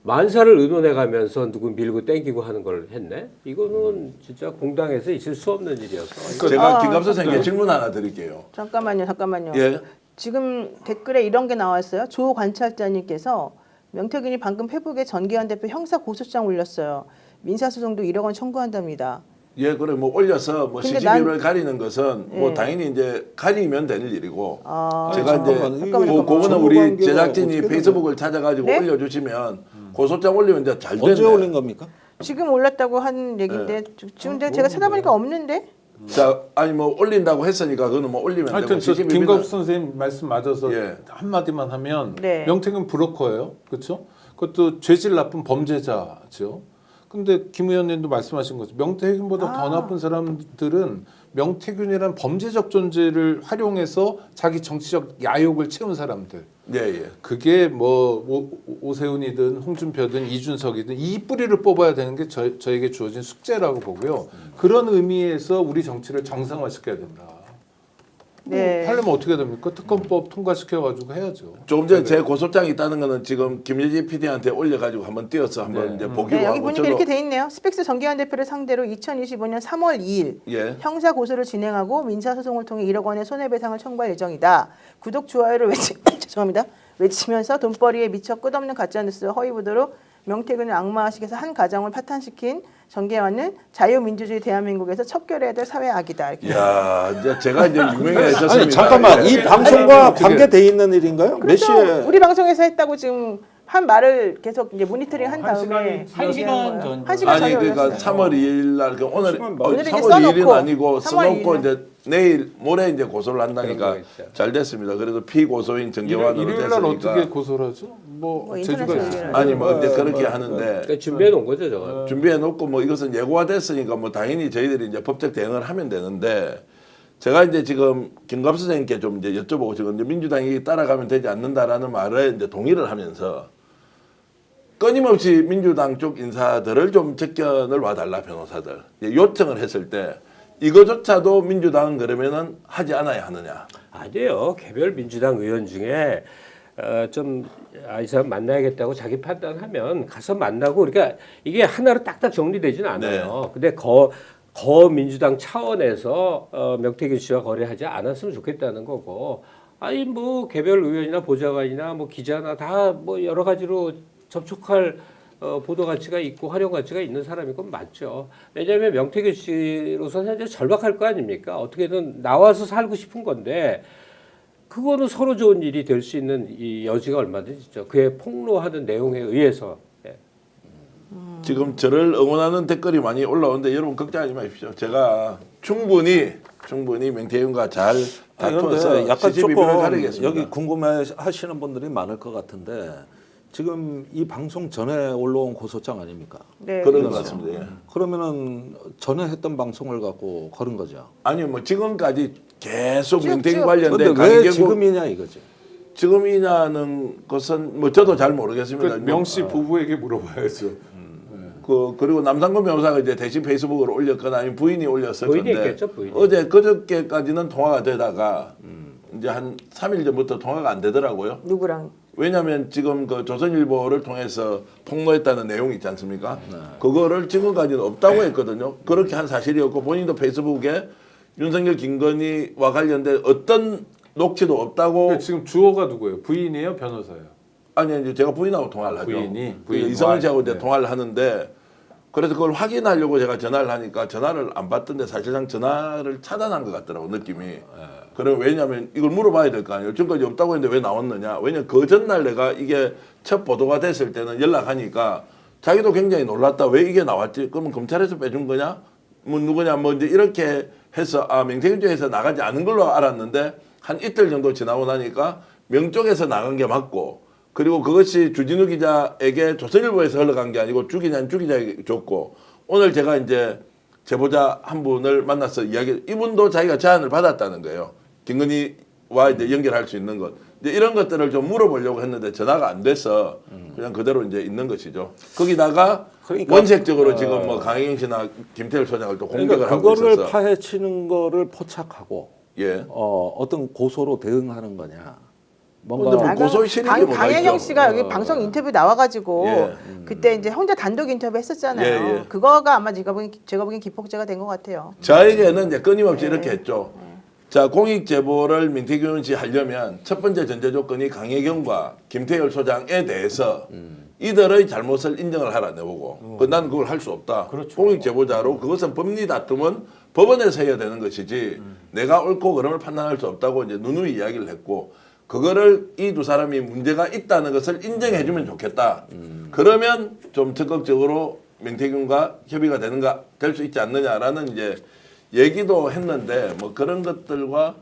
만사를 의논해 가면서 누구 밀고 땡기고 하는 걸 했네. 이거는 진짜 공당에서 있을 수 없는 일이어서. 제가 김갑 선생님께 질문 하나 드릴게요. 잠깐만요. 예. 지금 댓글에 이런 게 나왔어요. 조 관찰자님께서 명태균이 방금 페북에 전기현 대표 형사 고소장 올렸어요. 민사소송도 1억 원 청구한답니다. 예, 그래 뭐 올려서 뭐 근데 CCTV를 가리는 것은 뭐 예. 당연히 이제 가리면 되는 일이고 아, 제가 잠깐만. 그거는 우리 제작진이 어떻게 페이스북을 찾아가지고 네? 올려주시면 고소장 올리면 이제 잘 언제 되네. 올린 겁니까? 지금 올랐다고 한 얘기인데 지금 제가 찾아보니까 없는데? 자, 아니 뭐 올린다고 했으니까 그거는 뭐 올리면 되고 하여튼 저 CCTV 는 김갑 선생님 말씀 맞아서 예. 한마디만 하면 네. 명태균 브로커예요. 그렇죠? 그것도 죄질 나쁜 범죄자죠. 근데 김 의원님도 말씀하신 것처럼 명태균보다 더 나쁜 사람들은 명태균이란 범죄적 존재를 활용해서 자기 정치적 야욕을 채운 사람들. 예, 예. 그게 뭐 오세훈이든 홍준표든 이준석이든 이 뿌리를 뽑아야 되는 게 저에게 주어진 숙제라고 보고요. 그런 의미에서 우리 정치를 정상화시켜야 된다. 네. 하려면 어떻게 됩니까? 특검법 통과시켜가지고 해야죠. 조금 전에 제 고소장이 있다는 거는 지금 김예지 PD한테 올려가지고 한번 띄어서 한번 이제 보기로 네, 여기 하고 보니까 이렇게 돼 있네요. 스펙스 전기현 대표를 상대로 2025년 3월 2일 예. 형사 고소를 진행하고 민사소송을 통해 1억 원의 손해배상을 청구할 예정이다. 구독 좋아요를 외치면서 돈벌이에 미쳐 끝없는 가짜뉴스 허위 보도로 명태균을 악마화시켜서 한 가정을 파탄시킨 전개와는 자유민주주의 대한민국에서 척결해야 될 사회 악이다. 이렇게. 야, 이제 제가 이제 유명해졌습니다. 아니 잠깐만 예. 이 방송과 관계돼 있는 일인가요? 몇 그렇죠. 시에? 우리 방송에서 했다고 지금 한 말을 계속 이제 모니터링 한 다음에 1시간 전. 1시간 아니 전에 그러니까 올렸어요. 3월 2일 날 오늘 오늘 이렇게 3월 2일은 써놓고, 아니고 3월 써놓고 2일 이제 내일 모레 이제 고소를 한다니까 그런 거 있죠. 잘 됐습니다. 그래도 피고소인 정계환으로 일요일 날 어떻게 됐으니까 고소를 하죠? 뭐 인터넷 제주가 얘기를 있어요. 아니 뭐 이제 그렇게 하는데 그러니까 준비해 놓은 거죠, 저거. 준비해 놓고 뭐 이것은 예고가 됐으니까 뭐 당연히 저희들이 이제 법적 대응을 하면 되는데 제가 이제 지금 김갑 선생님께 좀 이제 여쭤보고 지금 이제 민주당이 따라가면 되지 않는다라는 말에 이제 동의를 하면서 끊임없이 민주당 쪽 인사들을 좀 접견을 와달라 변호사들 요청을 했을 때 이거조차도 민주당은 그러면은 하지 않아야 하느냐? 아니에요. 개별 민주당 의원 중에 이 사람 만나야겠다고 자기 판단하면 가서 만나고 그러니까 이게 하나로 딱딱 정리되지는 않아요. 근데 거민주당 차원에서 명태균 씨와 거래하지 않았으면 좋겠다는 거고, 아니 뭐 개별 의원이나 보좌관이나 뭐 기자나 다 뭐 여러 가지로 접촉할 보도 가치가 있고 활용 가치가 있는 사람이 건 맞죠. 왜냐하면 명태균 씨로서는 현재 절박할 거 아닙니까? 어떻게든 나와서 살고 싶은 건데 그거는 서로 좋은 일이 될 수 있는 이 여지가 얼마든지 있죠. 그의 폭로하는 내용에 의해서. 예. 지금 저를 응원하는 댓글이 많이 올라오는데 여러분 걱정하지 마십시오. 제가 충분히 명태균과 잘 다투어서 그런데 약간 시시비비를 조금 가리겠습니다. 여기 궁금해하시는 분들이 많을 것 같은데 지금 이 방송 전에 올라온 고소장 아닙니까? 네, 그런 것 그렇죠. 같습니다. 예. 그러면은 전에 했던 방송을 갖고 걸은 거죠. 아니요, 뭐 지금까지 계속 쭉, 명태균 쭉. 관련된 그런데 왜 강경구 지금이냐 이거지. 지금이냐는 것은 뭐 저도 잘 모르겠습니다. 명 씨 부부에게 물어봐야죠. 그리고 남상권 변호사가 이제 대신 페이스북으로 올렸거나 아니면 부인이 올렸을 부인이 건데 있겠죠, 부인이. 어제 그저께까지는 통화가 되다가 이제 한 3일 전부터 통화가 안 되더라고요. 누구랑? 왜냐하면 지금 그 조선일보를 통해서 폭로했다는 내용이 있지 않습니까? 그거를 지금까지는 없다고 했거든요. 그렇게 한 사실이었고 본인도 페이스북에 윤석열 김건희와 관련된 어떤 녹취도 없다고. 근데 지금 주어가 누구예요? 부인이에요, 변호사예요? 아니 이제 제가 부인하고 통화를 하죠. 부인이? 이성은 씨하고 이제 네. 통화를 하는데 그래서 그걸 확인하려고 제가 전화를 하니까 전화를 안 받던데 사실상 전화를 차단한 것 같더라고 느낌이. 그럼 왜냐하면 이걸 물어봐야 될 거 아니에요. 지금까지 없다고 했는데 왜 나왔느냐. 왜냐면 그 전날 내가 이게 첫 보도가 됐을 때는 연락하니까 자기도 굉장히 놀랐다. 왜 이게 나왔지? 그러면 검찰에서 빼준 거냐? 뭐 누구냐? 뭐 이제 이렇게 해서 명태균 쪽에서 나가지 않은 걸로 알았는데 한 이틀 정도 지나고 나니까 명 쪽에서 나간 게 맞고 그리고 그것이 주진우 기자에게 조선일보에서 흘러간 게 아니고 주 기자에게 줬고 오늘 제가 이제 제보자 한 분을 만나서 이분도 자기가 제안을 받았다는 거예요. 김건희와 이제 연결할 수 있는 것. 이제 이런 것들을 좀 물어보려고 했는데 전화가 안 돼서 그냥 그대로 이제 있는 것이죠. 거기다가 그러니까, 원색적으로 지금 뭐 강혜경 씨나 김태일 소장을 또 공격을 그러니까 하고 그거를 있어서 파헤치는 거를 포착하고 예. 어떤 고소로 대응하는 거냐. 근데 뭔가 뭐 고소의 실익이 뭐가 강혜경 있죠. 씨가 여기 방송 인터뷰 나와가지고 예. 그때 이제 혼자 단독 인터뷰 했었잖아요. 예, 예. 그거가 아마 제가 보기엔 기폭제가 된 것 같아요. 저에게는 이제 끊임없이 이렇게 했죠. 자, 공익 제보를 민태균 씨 하려면 첫 번째 전제 조건이 강혜경과 김태열 소장에 대해서 이들의 잘못을 인정을 하라 내보고. 난 그걸 할 수 없다. 공익 제보자로 그것은 법리 다툼은 법원에서 해야 되는 것이지 내가 옳고 그름을 판단할 수 없다고 이제 누누이 이야기를 했고 그거를 이 두 사람이 문제가 있다는 것을 인정해주면 좋겠다. 그러면 좀 적극적으로 명태균과 협의가 될 수 있지 않느냐라는 이제 얘기도 했는데 뭐 그런 것들과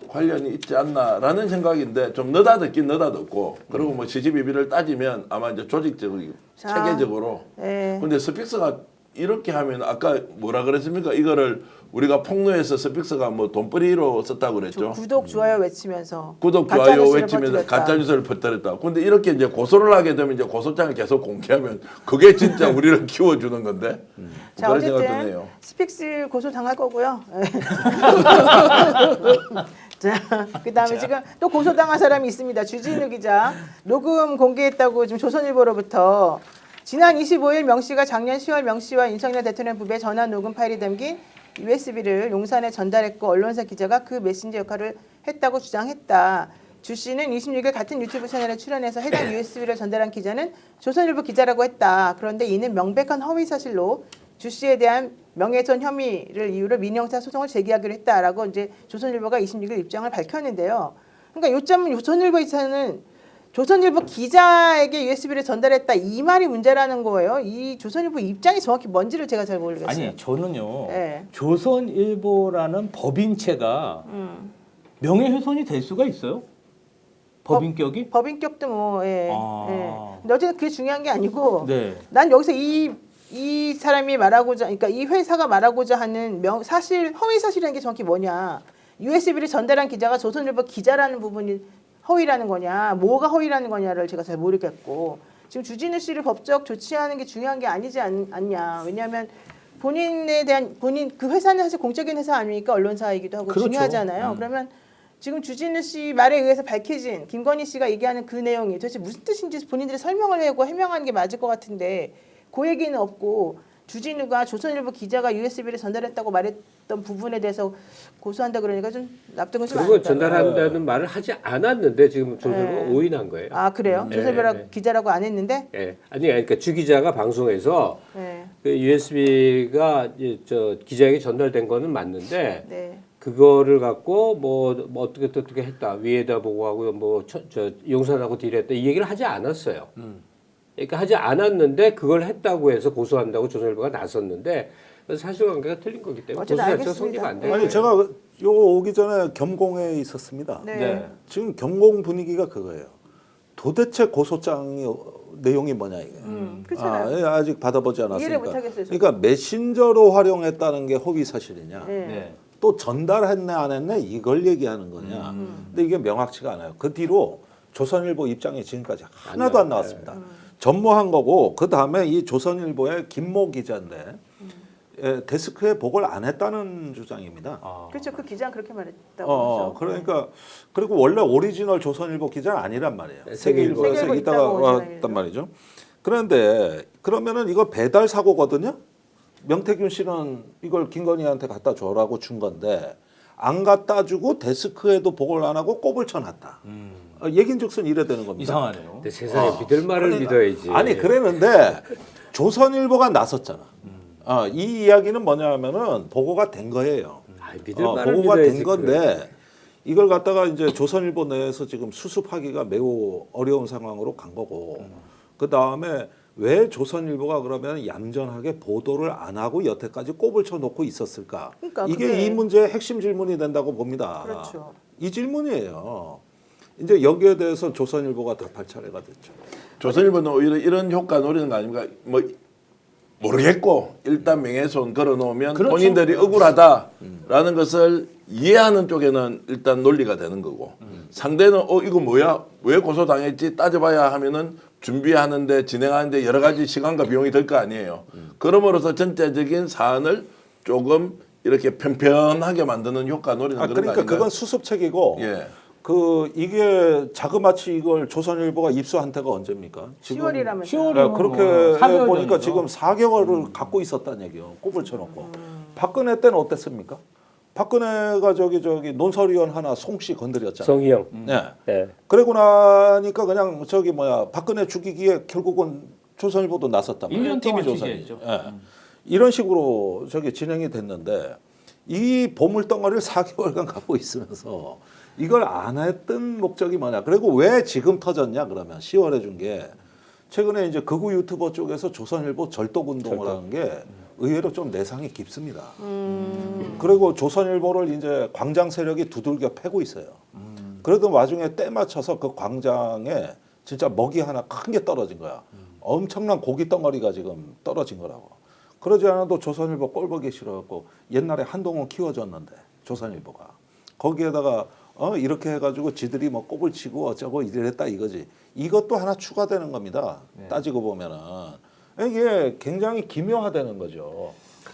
관련이 있지 않나라는 생각인데 좀 느닷없긴 느닷없고 그리고 뭐 시시비비를 따지면 아마 이제 조직적으로 체계적으로. 네. 근데 스픽스가 이렇게 하면 아까 뭐라 그랬습니까? 이거를 우리가 폭로해서 스픽스가 뭐 돈벌이로 썼다고 그랬죠. 구독 좋아요 외치면서 구독 가짜 좋아요 뉴스를 외치면서 퍼뜨렸다. 가짜 뉴스를 퍼뜨렸다. 근데 이렇게 이제 고소를 하게 되면 이제 고소장을 계속 공개하면 그게 진짜 우리를 키워주는 건데. 자 그런 생각 어쨌든 드네요. 스픽스 고소 당할 거고요. 자 그다음에 지금 또 고소 당한 사람이 있습니다. 주진우 기자 녹음 공개했다고 지금 조선일보로부터 지난 25일 명 씨가 작년 10월 명 씨와 윤석열 대통령 부부의 전화 녹음 파일이 담긴 USB를 용산에 전달했고 언론사 기자가 그 메신저 역할을 했다고 주장했다. 주 씨는 26일 같은 유튜브 채널에 출연해서 해당 USB를 전달한 기자는 조선일보 기자라고 했다. 그런데 이는 명백한 허위 사실로 주 씨에 대한 명예훼손 혐의를 이유로 민형사 소송을 제기하기로 했다라고 이제 조선일보가 26일 입장을 밝혔는데요. 그러니까 요점 조선일보에서는 조선일보 기자에게 USB를 전달했다 이 말이 문제라는 거예요. 이 조선일보 입장이 정확히 뭔지를 제가 잘 모르겠어요. 아니 저는요. 네. 조선일보라는 법인체가 명예훼손이 될 수가 있어요? 법인격이? 법인격도 뭐 예. 아. 예. 근데 어쨌든 그게 중요한 게 아니고 네. 난 여기서 이 사람이 말하고자 그러니까 이 회사가 말하고자 하는 사실 허위 사실이라는 게 정확히 뭐냐. USB를 전달한 기자가 조선일보 기자라는 부분이 허위라는 거냐, 뭐가 허위라는 거냐를 제가 잘 모르겠고 지금 주진우 씨를 법적 조치하는 게 중요한 게 아니지 않냐. 왜냐하면 본인에 대한 그 회사는 사실 공적인 회사 아닙니까? 언론사이기도 하고 그렇죠. 중요하잖아요. 그러면 지금 주진우 씨 말에 의해서 밝혀진 김건희 씨가 얘기하는 그 내용이 도대체 무슨 뜻인지 본인들이 설명을 하고 해명하는 게 맞을 것 같은데 그 얘기는 없고 주진우가 조선일보 기자가 USB를 전달했다고 말했던 부분에 대해서 고소한다 그러니까 좀 납득은 좀 안 그리고 된다. 전달한다는 말을 하지 않았는데 지금 조선일보가 네. 오인한 거예요. 아 그래요? 네, 조선일보 네. 기자라고 안 했는데? 예. 아니 그러니까 주 기자가 방송에서 네. 그 USB가 저 기자에게 전달된 거는 맞는데 네. 그거를 갖고 뭐 어떻게 했다 위에다 보고하고 뭐 저 용산하고 딜했다 이 얘기를 하지 않았어요. 그러니까 하지 않았는데 그걸 했다고 해서 고소한다고 조선일보가 나섰는데 사실관계가 틀린 거기 때문에 고소 어쨌든 자체가 성립 안 돼요. 아니 제가 요 오기 전에 겸공에 있었습니다. 네. 지금 겸공 분위기가 그거예요. 도대체 고소장이 내용이 뭐냐 이게. 그렇잖아요. 아직 받아보지 이해를 않았으니까. 못하겠어요, 저는. 그러니까 메신저로 활용했다는 게 허위 사실이냐. 네. 또 전달했네 안 했네 이걸 얘기하는 거냐. 근데 이게 명확치가 않아요. 그 뒤로 조선일보 입장이 지금까지 하나도 안 나왔습니다. 전무한 거고 그 다음에 이 조선일보의 김모 기자인데 데스크에 보고를 안 했다는 주장입니다. 그렇죠. 그 기자는 그렇게 말했다고. 그러죠. 그러니까 그리고 원래 오리지널 조선일보 기자는 아니란 말이에요. 세계일보에서 세계일보 있다가 있다고 오리지널이죠. 왔단 말이죠. 그런데 그러면은 이거 배달 사고거든요. 명태균 씨는 이걸 김건희한테 갖다 줘라고 준 건데 안 갖다 주고 데스크에도 보고를 안 하고 꼽을 쳐놨다. 얘긴즉슨 이래 되는 겁니다. 이상하네요. 근데 세상에 믿을 말을 그러니까, 믿어야지. 아니 그랬는데 조선일보가 나섰잖아. 이 이야기는 뭐냐면은 보고가 된 거예요. 믿을 말을 보고가 믿어야지. 된 건데 이걸 갖다가 이제 조선일보 내에서 지금 수습하기가 매우 어려운 상황으로 간 거고 그 다음에 왜 조선일보가 그러면 얌전하게 보도를 안 하고 여태까지 꼽을 쳐놓고 있었을까? 그러니까 이게 그게- 이 문제의 핵심 질문이 된다고 봅니다. 그렇죠. 이 질문이에요. 이제 여기에 대해서 조선일보가 답할 차례가 됐죠. 조선일보는 오히려 이런 효과 노리는 거 아닙니까? 뭐 모르겠고 일단 명예훼손 걸어놓으면 그렇죠. 본인들이 억울하다라는 것을 이해하는 쪽에는 일단 논리가 되는 거고 상대는 이거 뭐야 왜 고소당했지 따져봐야 하면은 준비하는데 진행하는데 여러 가지 시간과 비용이 들 거 아니에요. 그럼으로써 전체적인 사안을 조금 이렇게 편편하게 만드는 효과 노리는 그런 거 그러니까 아닌가요? 그건 수습책이고 예. 이게 자그마치 이걸 조선일보가 입수한 때가 언제입니까? 10월이라면서요. 10월이면 그렇게 뭐 3개월 보니까 전이죠. 지금 4개월을 갖고 있었다는 얘기요. 꼽을 쳐놓고. 박근혜 때는 어땠습니까? 박근혜가 저기 논설위원 하나 송씨 건드렸잖아요. 성희영. 네. 네. 그러고 나니까 그냥 박근혜 죽이기에 결국은 조선일보도 나섰단 말이에요. 1년 동안 TV조선이. 취재했죠. 예. 이런 식으로 진행이 됐는데 이 보물덩어리를 4개월간 갖고 있으면서 이걸 안 했던 목적이 뭐냐. 그리고 왜 지금 터졌냐 그러면 10월에 준 게 최근에 이제 극우 유튜버 쪽에서 조선일보 절독운동을 하는 게 의외로 좀 내상이 깊습니다. 그리고 조선일보를 이제 광장 세력이 두들겨 패고 있어요. 그러던 와중에 때 맞춰서 그 광장에 진짜 먹이 하나 큰 게 떨어진 거야. 엄청난 고기 덩어리가 지금 떨어진 거라고. 그러지 않아도 조선일보 꼴보기 싫어갖고 옛날에 한동훈 키워줬는데 조선일보가 거기에다가 이렇게 해가지고 지들이 뭐 꼽을 치고 어쩌고 이랬다 이거지. 이것도 하나 추가되는 겁니다. 따지고 보면은 이게 굉장히 기묘하다는 거죠.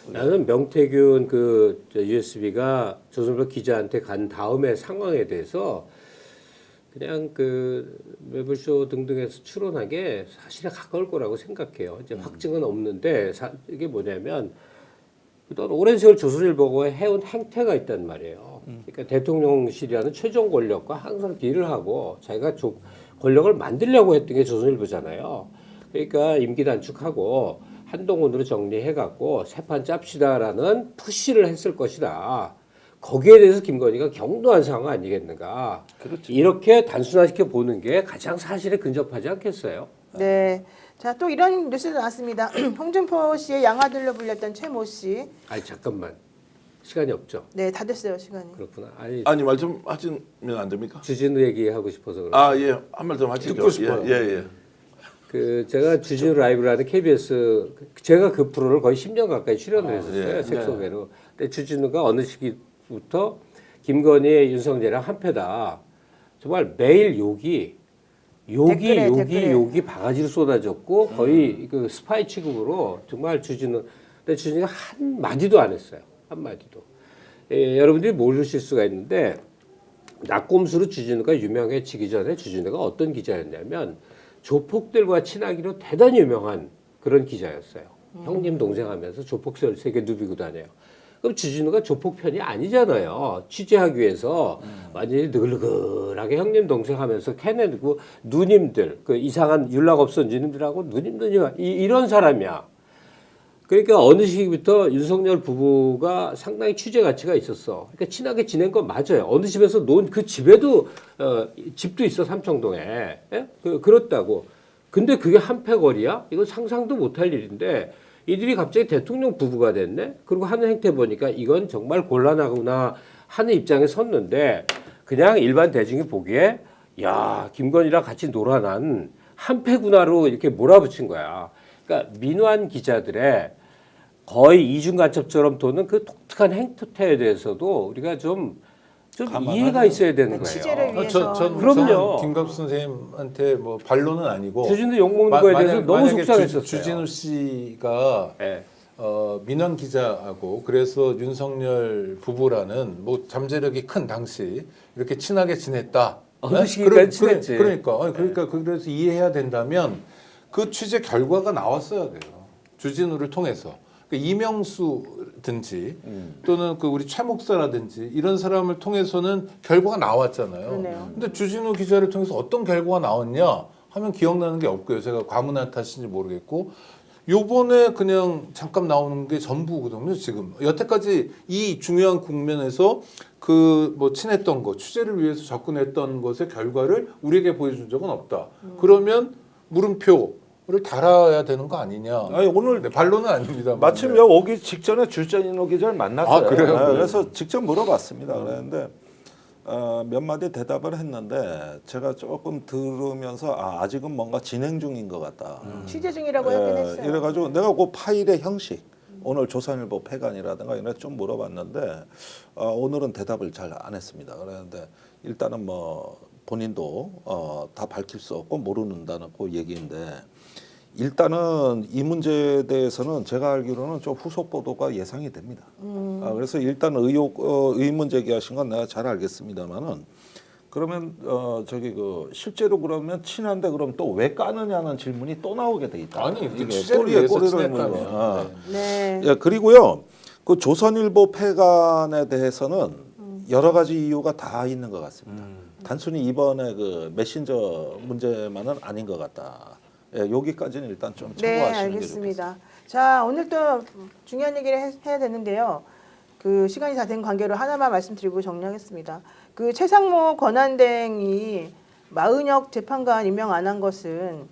나는 명태균 그 USB가 조선일보 기자한테 간 다음에 상황에 대해서 그냥 그 매불쇼 등등에서 추론한 게 사실에 가까울 거라고 생각해요. 이제 확증은 없는데 이게 뭐냐면 그동안 오랜 세월 조선일보가 해온 행태가 있단 말이에요. 그러니까 대통령실이라는 최종 권력과 항상 딜을 하고 자기가 권력을 만들려고 했던 게 조선일보잖아요. 그러니까 임기 단축하고 한동훈으로 정리해갖고 새판 짭시다라는 푸시를 했을 것이다. 거기에 대해서 김건희가 경도한 상황 아니겠는가. 그렇죠. 이렇게 단순화시켜 보는 게 가장 사실에 근접하지 않겠어요. 네. 자, 또 이런 뉴스도 나왔습니다. 홍준표 씨의 양아들로 불렸던 최모 씨. 아니 잠깐만. 시간이 없죠. 네, 다 됐어요, 시간이. 그렇구나. 아니 말씀하시면 안 됩니까? 주진우 얘기하고 싶어서 그래요. 아 예, 한 말 좀 하시죠. 듣고 싶어요. 예. 그 제가 주진우 라이브라는 KBS 제가 그 프로를 거의 10년 가까이 출연을 했었어요. 예. 색소배로. 근데 주진우가 어느 시기부터 김건희, 윤석열이랑 한패다. 정말 매일 욕이 욕이 바가지로 쏟아졌고 거의 그 스파이 취급으로 정말 주진우. 근데 주진우가 한 마디도 안 했어요. 한 마디도. 여러분들이 모르실 수가 있는데 낙곰수로 주진우가 유명해지기 전에 주진우가 어떤 기자였냐면 조폭들과 친하기로 대단히 유명한 그런 기자였어요. 형님 동생 하면서 조폭설 3개 누비고 다녀요. 그럼 주진우가 조폭 편이 아니잖아요. 취재하기 위해서 완전히 느글느글하게 형님 동생 하면서 캐내고 누님들 그 이상한 윤락 없어 누님들하고 누님 이런 사람이야. 그러니까 어느 시기부터 윤석열 부부가 상당히 취재 가치가 있었어. 그러니까 친하게 지낸 건 맞아요. 어느 집에서 논 그 집에도 집도 있어 삼청동에. 예? 그렇다고. 근데 그게 한패거리야? 이건 상상도 못할 일인데 이들이 갑자기 대통령 부부가 됐네. 그리고 하는 행태 보니까 이건 정말 곤란하구나 하는 입장에 섰는데 그냥 일반 대중이 보기에 야 김건희랑 같이 놀아난 한패구나로 이렇게 몰아붙인 거야. 그러니까 민환 기자들의 거의 이중간첩처럼 도는 그 독특한 행태에 대해서도 우리가 좀 이해가 있어야 되는 거예요. 취재를 위해서. 그럼요. 김갑수 선생님한테 뭐 반론은 아니고 주진우 욕먹는 거에 대해서 너무 속상했었어요. 주진우 씨가 네. 민원 기자하고 그래서 윤석열 부부라는 뭐 잠재력이 큰 당시 이렇게 친하게 지냈다. 어느 시기까지 친했지. 그러니까 그래서 이해해야 된다면 그 취재 결과가 나왔어야 돼요. 주진우를 통해서. 그러니까 이명수든지 또는 그 우리 최 목사라든지 이런 사람을 통해서는 결과가 나왔잖아요. 그러네요. 근데 주진우 기자를 통해서 어떤 결과가 나왔냐 하면 기억나는 게 없고요. 제가 과문한 탓인지 모르겠고 요번에 그냥 잠깐 나오는 게 전부거든요. 지금 여태까지 이 중요한 국면에서 그 뭐 친했던 거 취재를 위해서 접근했던 것의 결과를 우리에게 보여준 적은 없다. 그러면 물음표를 달아야 되는 거 아니냐. 아니, 오늘 반론은 아닙니다. 마침 여기 오기 직전에 주진우 기자를 만났어요. 아, 그래요? 네, 그래서 직접 물어봤습니다. 그랬는데 몇 마디 대답을 했는데 제가 조금 들으면서 아직은 뭔가 진행 중인 것 같다. 취재 중이라고 하긴 했어요. 이래가지고 내가 그 파일의 형식 오늘 조선일보 폐간이라든가 이런 좀 물어봤는데 오늘은 대답을 잘 안 했습니다. 그랬는데 일단은 뭐 본인도 다 밝힐 수 없고 모르는다는 그 얘기인데 일단은 이 문제에 대해서는 제가 알기로는 좀 후속 보도가 예상이 됩니다. 그래서 일단 의문 제기하신 건 내가 잘 알겠습니다만은 그러면 저기 그 실제로 그러면 친한데 그럼 또 왜 까느냐는 질문이 또 나오게 돼 있다. 아니 이게 취재를 꼬리에 위해서 꼬리를 친했다면. 물고. 네. 예, 그리고요 그 조선일보 폐간에 대해서는 여러 가지 이유가 다 있는 것 같습니다. 단순히 이번에 그 메신저 문제만은 아닌 것 같다. 예, 여기까지는 일단 좀 네, 참고하시는 게 알겠습니다. 자, 오늘 또 중요한 얘기를 해야 되는데요. 그 시간이 다 된 관계로 하나만 말씀드리고 정리하겠습니다. 그 최상목 권한대행이 마은혁 재판관 임명 안 한 것은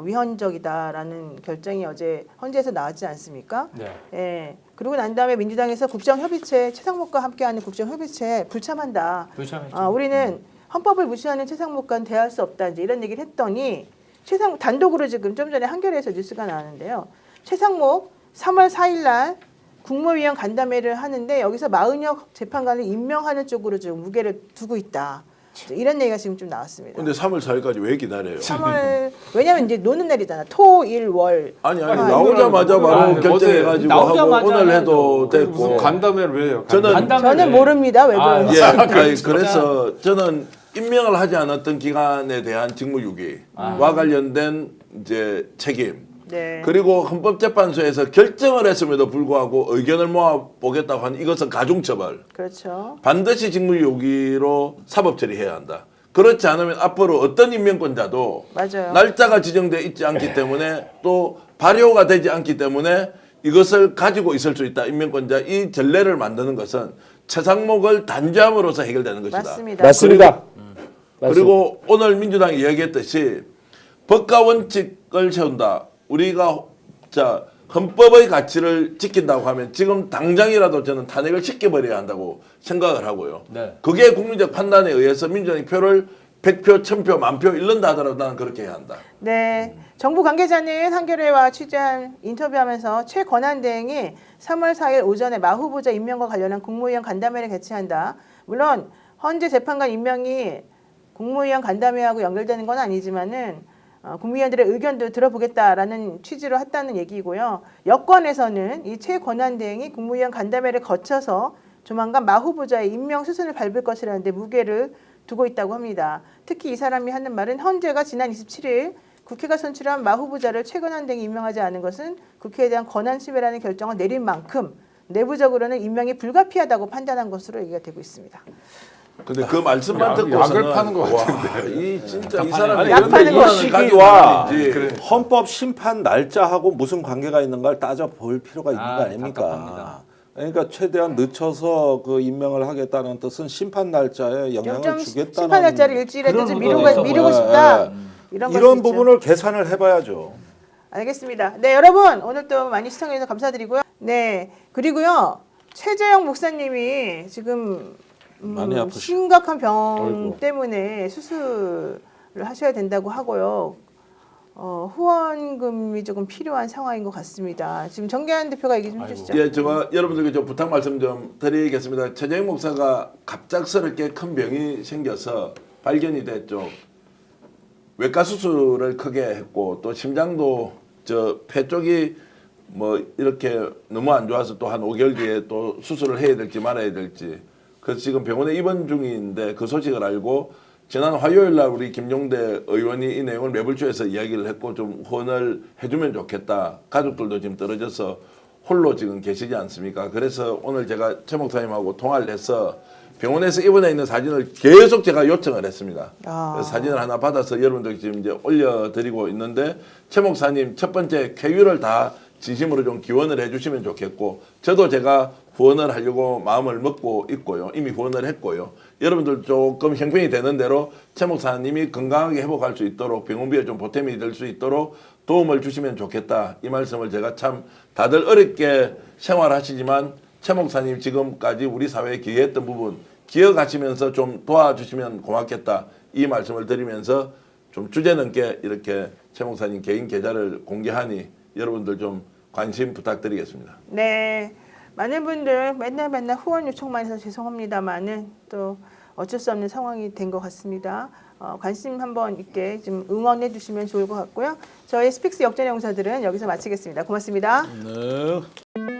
위헌적이다라는 결정이 어제 헌재에서 나왔지 않습니까? 네. 예. 그리고 난 다음에 민주당에서 국정협의체 최상목과 함께하는 국정협의체 불참한다. 불참했죠. 우리는 헌법을 무시하는 최상목과는 대화할 수 없다. 이제 이런 얘기를 했더니 최상목 단독으로 지금 좀 전에 한겨레에서 뉴스가 나왔는데요. 최상목 3월 4일 날 국무위원 간담회를 하는데 여기서 마은혁 재판관을 임명하는 쪽으로 지금 무게를 두고 있다. 이런 얘기가 지금 좀 나왔습니다. 근데 3월 4일까지 왜 기다려요? 3월 왜냐면 이제 노는 날이잖아. 토, 일, 월. 아니 나오자마자 바로 결정해가지고 나오자마자 하고 오늘 해도 됐고. 무슨 간담회를 왜 해요? 저는 모릅니다. 왜 그런지. 예, 아니, 그래서 저는 임명을 하지 않았던 기관에 대한 직무유기와 관련된 이제 책임. 네. 그리고 헌법재판소에서 결정을 했음에도 불구하고 의견을 모아 보겠다고 하는 이것은 가중처벌. 그렇죠. 반드시 직무유기로 사법 처리해야 한다. 그렇지 않으면 앞으로 어떤 임명권자도 맞아요. 날짜가 지정되어 있지 않기 때문에 또 발효가 되지 않기 때문에 이것을 가지고 있을 수 있다. 임명권자 이 전례를 만드는 것은 최상목을 단죄함으로써 해결되는 것이다. 맞습니다. 그리고 오늘 민주당이 이야기했듯이 법과 원칙을 세운다. 우리가 헌법의 가치를 지킨다고 하면 지금 당장이라도 저는 탄핵을 시켜버려야 한다고 생각을 하고요. 네. 그게 국민적 판단에 의해서 민주당이 표를 100표, 1000표, 10,000표 잃는다 하더라도 나는 그렇게 해야 한다. 네. 정부 관계자는 한겨레와 취재한 인터뷰하면서 최 권한대행이 3월 4일 오전에 마 후보자 임명과 관련한 국무위원 간담회를 개최한다. 물론 헌재 재판관 임명이 국무위원 간담회하고 연결되는 건 아니지만은 국무위원들의 의견도 들어보겠다라는 취지로 했다는 얘기고요. 여권에서는 이 최 권한대행이 국무위원 간담회를 거쳐서 조만간 마 후보자의 임명 수순을 밟을 것이라는데 무게를 두고 있다고 합니다. 특히 이 사람이 하는 말은 헌재가 지난 27일 국회가 선출한 마 후보자를 최근한 등이 임명하지 않은 것은 국회에 대한 권한 침해라는 결정을 내린 만큼 내부적으로는 임명이 불가피하다고 판단한 것으로 얘기가 되고 있습니다. 근데 그 말씀만 듣고서는 약을 파는 것 같은데. 이 진짜 이 사람이 약 파는 거 시기와 그래. 헌법 심판 날짜하고 무슨 관계가 있는가를 따져 볼 필요가 있는 거 아닙니까? 답답합니다. 그러니까 최대한 늦춰서 그 임명을 하겠다는 뜻은 심판 날짜에 영향을 주겠다는 심판 날짜를 일주일에도 좀 그런 부분에서 미루고 싶다. 이런 걸 이런 수 있죠. 부분을 계산을 해봐야죠. 알겠습니다. 네, 여러분 오늘 또 많이 시청해 주셔서 감사드리고요. 네, 그리고요 최재영 목사님이 지금 많이 아프시죠? 심각한 병 아이고. 때문에 수술을 하셔야 된다고 하고요. 후원금이 조금 필요한 상황인 것 같습니다. 지금 정계한 대표가 얘기 좀 해주시죠. 예, 제가 여러분들께 좀 부탁 말씀 좀 드리겠습니다. 최재형 목사가 갑작스럽게 큰 병이 생겨서 발견이 됐죠. 외과 수술을 크게 했고 또 심장도 저 폐 쪽이 뭐 이렇게 너무 안 좋아서 또 한 5개월 뒤에 또 수술을 해야 될지 말아야 될지 그래서 지금 병원에 입원 중인데 그 소식을 알고 지난 화요일 날 우리 김용대 의원이 이 내용을 매불쇼에서 이야기를 했고 좀 후원을 해주면 좋겠다. 가족들도 지금 떨어져서 홀로 지금 계시지 않습니까? 그래서 오늘 제가 최 목사님하고 통화를 해서 병원에서 입원해 있는 사진을 계속 제가 요청을 했습니다. 그래서 사진을 하나 받아서 여러분들 지금 이제 올려드리고 있는데 최 목사님 첫 번째 쾌유를 다 진심으로 좀 기원을 해주시면 좋겠고 저도 제가 후원을 하려고 마음을 먹고 있고요. 이미 후원을 했고요. 여러분들 조금 형편이 되는 대로 최 목사님이 건강하게 회복할 수 있도록 병원비에 좀 보탬이 될 수 있도록 도움을 주시면 좋겠다. 이 말씀을 제가 참 다들 어렵게 생활하시지만 최 목사님 지금까지 우리 사회에 기여했던 부분 기억하시면서 좀 도와주시면 고맙겠다. 이 말씀을 드리면서 좀 주제넘게 이렇게 최 목사님 개인 계좌를 공개하니 여러분들 좀 관심 부탁드리겠습니다. 네, 많은 분들 맨날 후원 요청만 해서 죄송합니다만은 또 어쩔 수 없는 상황이 된 것 같습니다. 관심 한번 있게 좀 응원해 주시면 좋을 것 같고요. 저희 스픽스 역전의 용사들은 여기서 마치겠습니다. 고맙습니다. 네.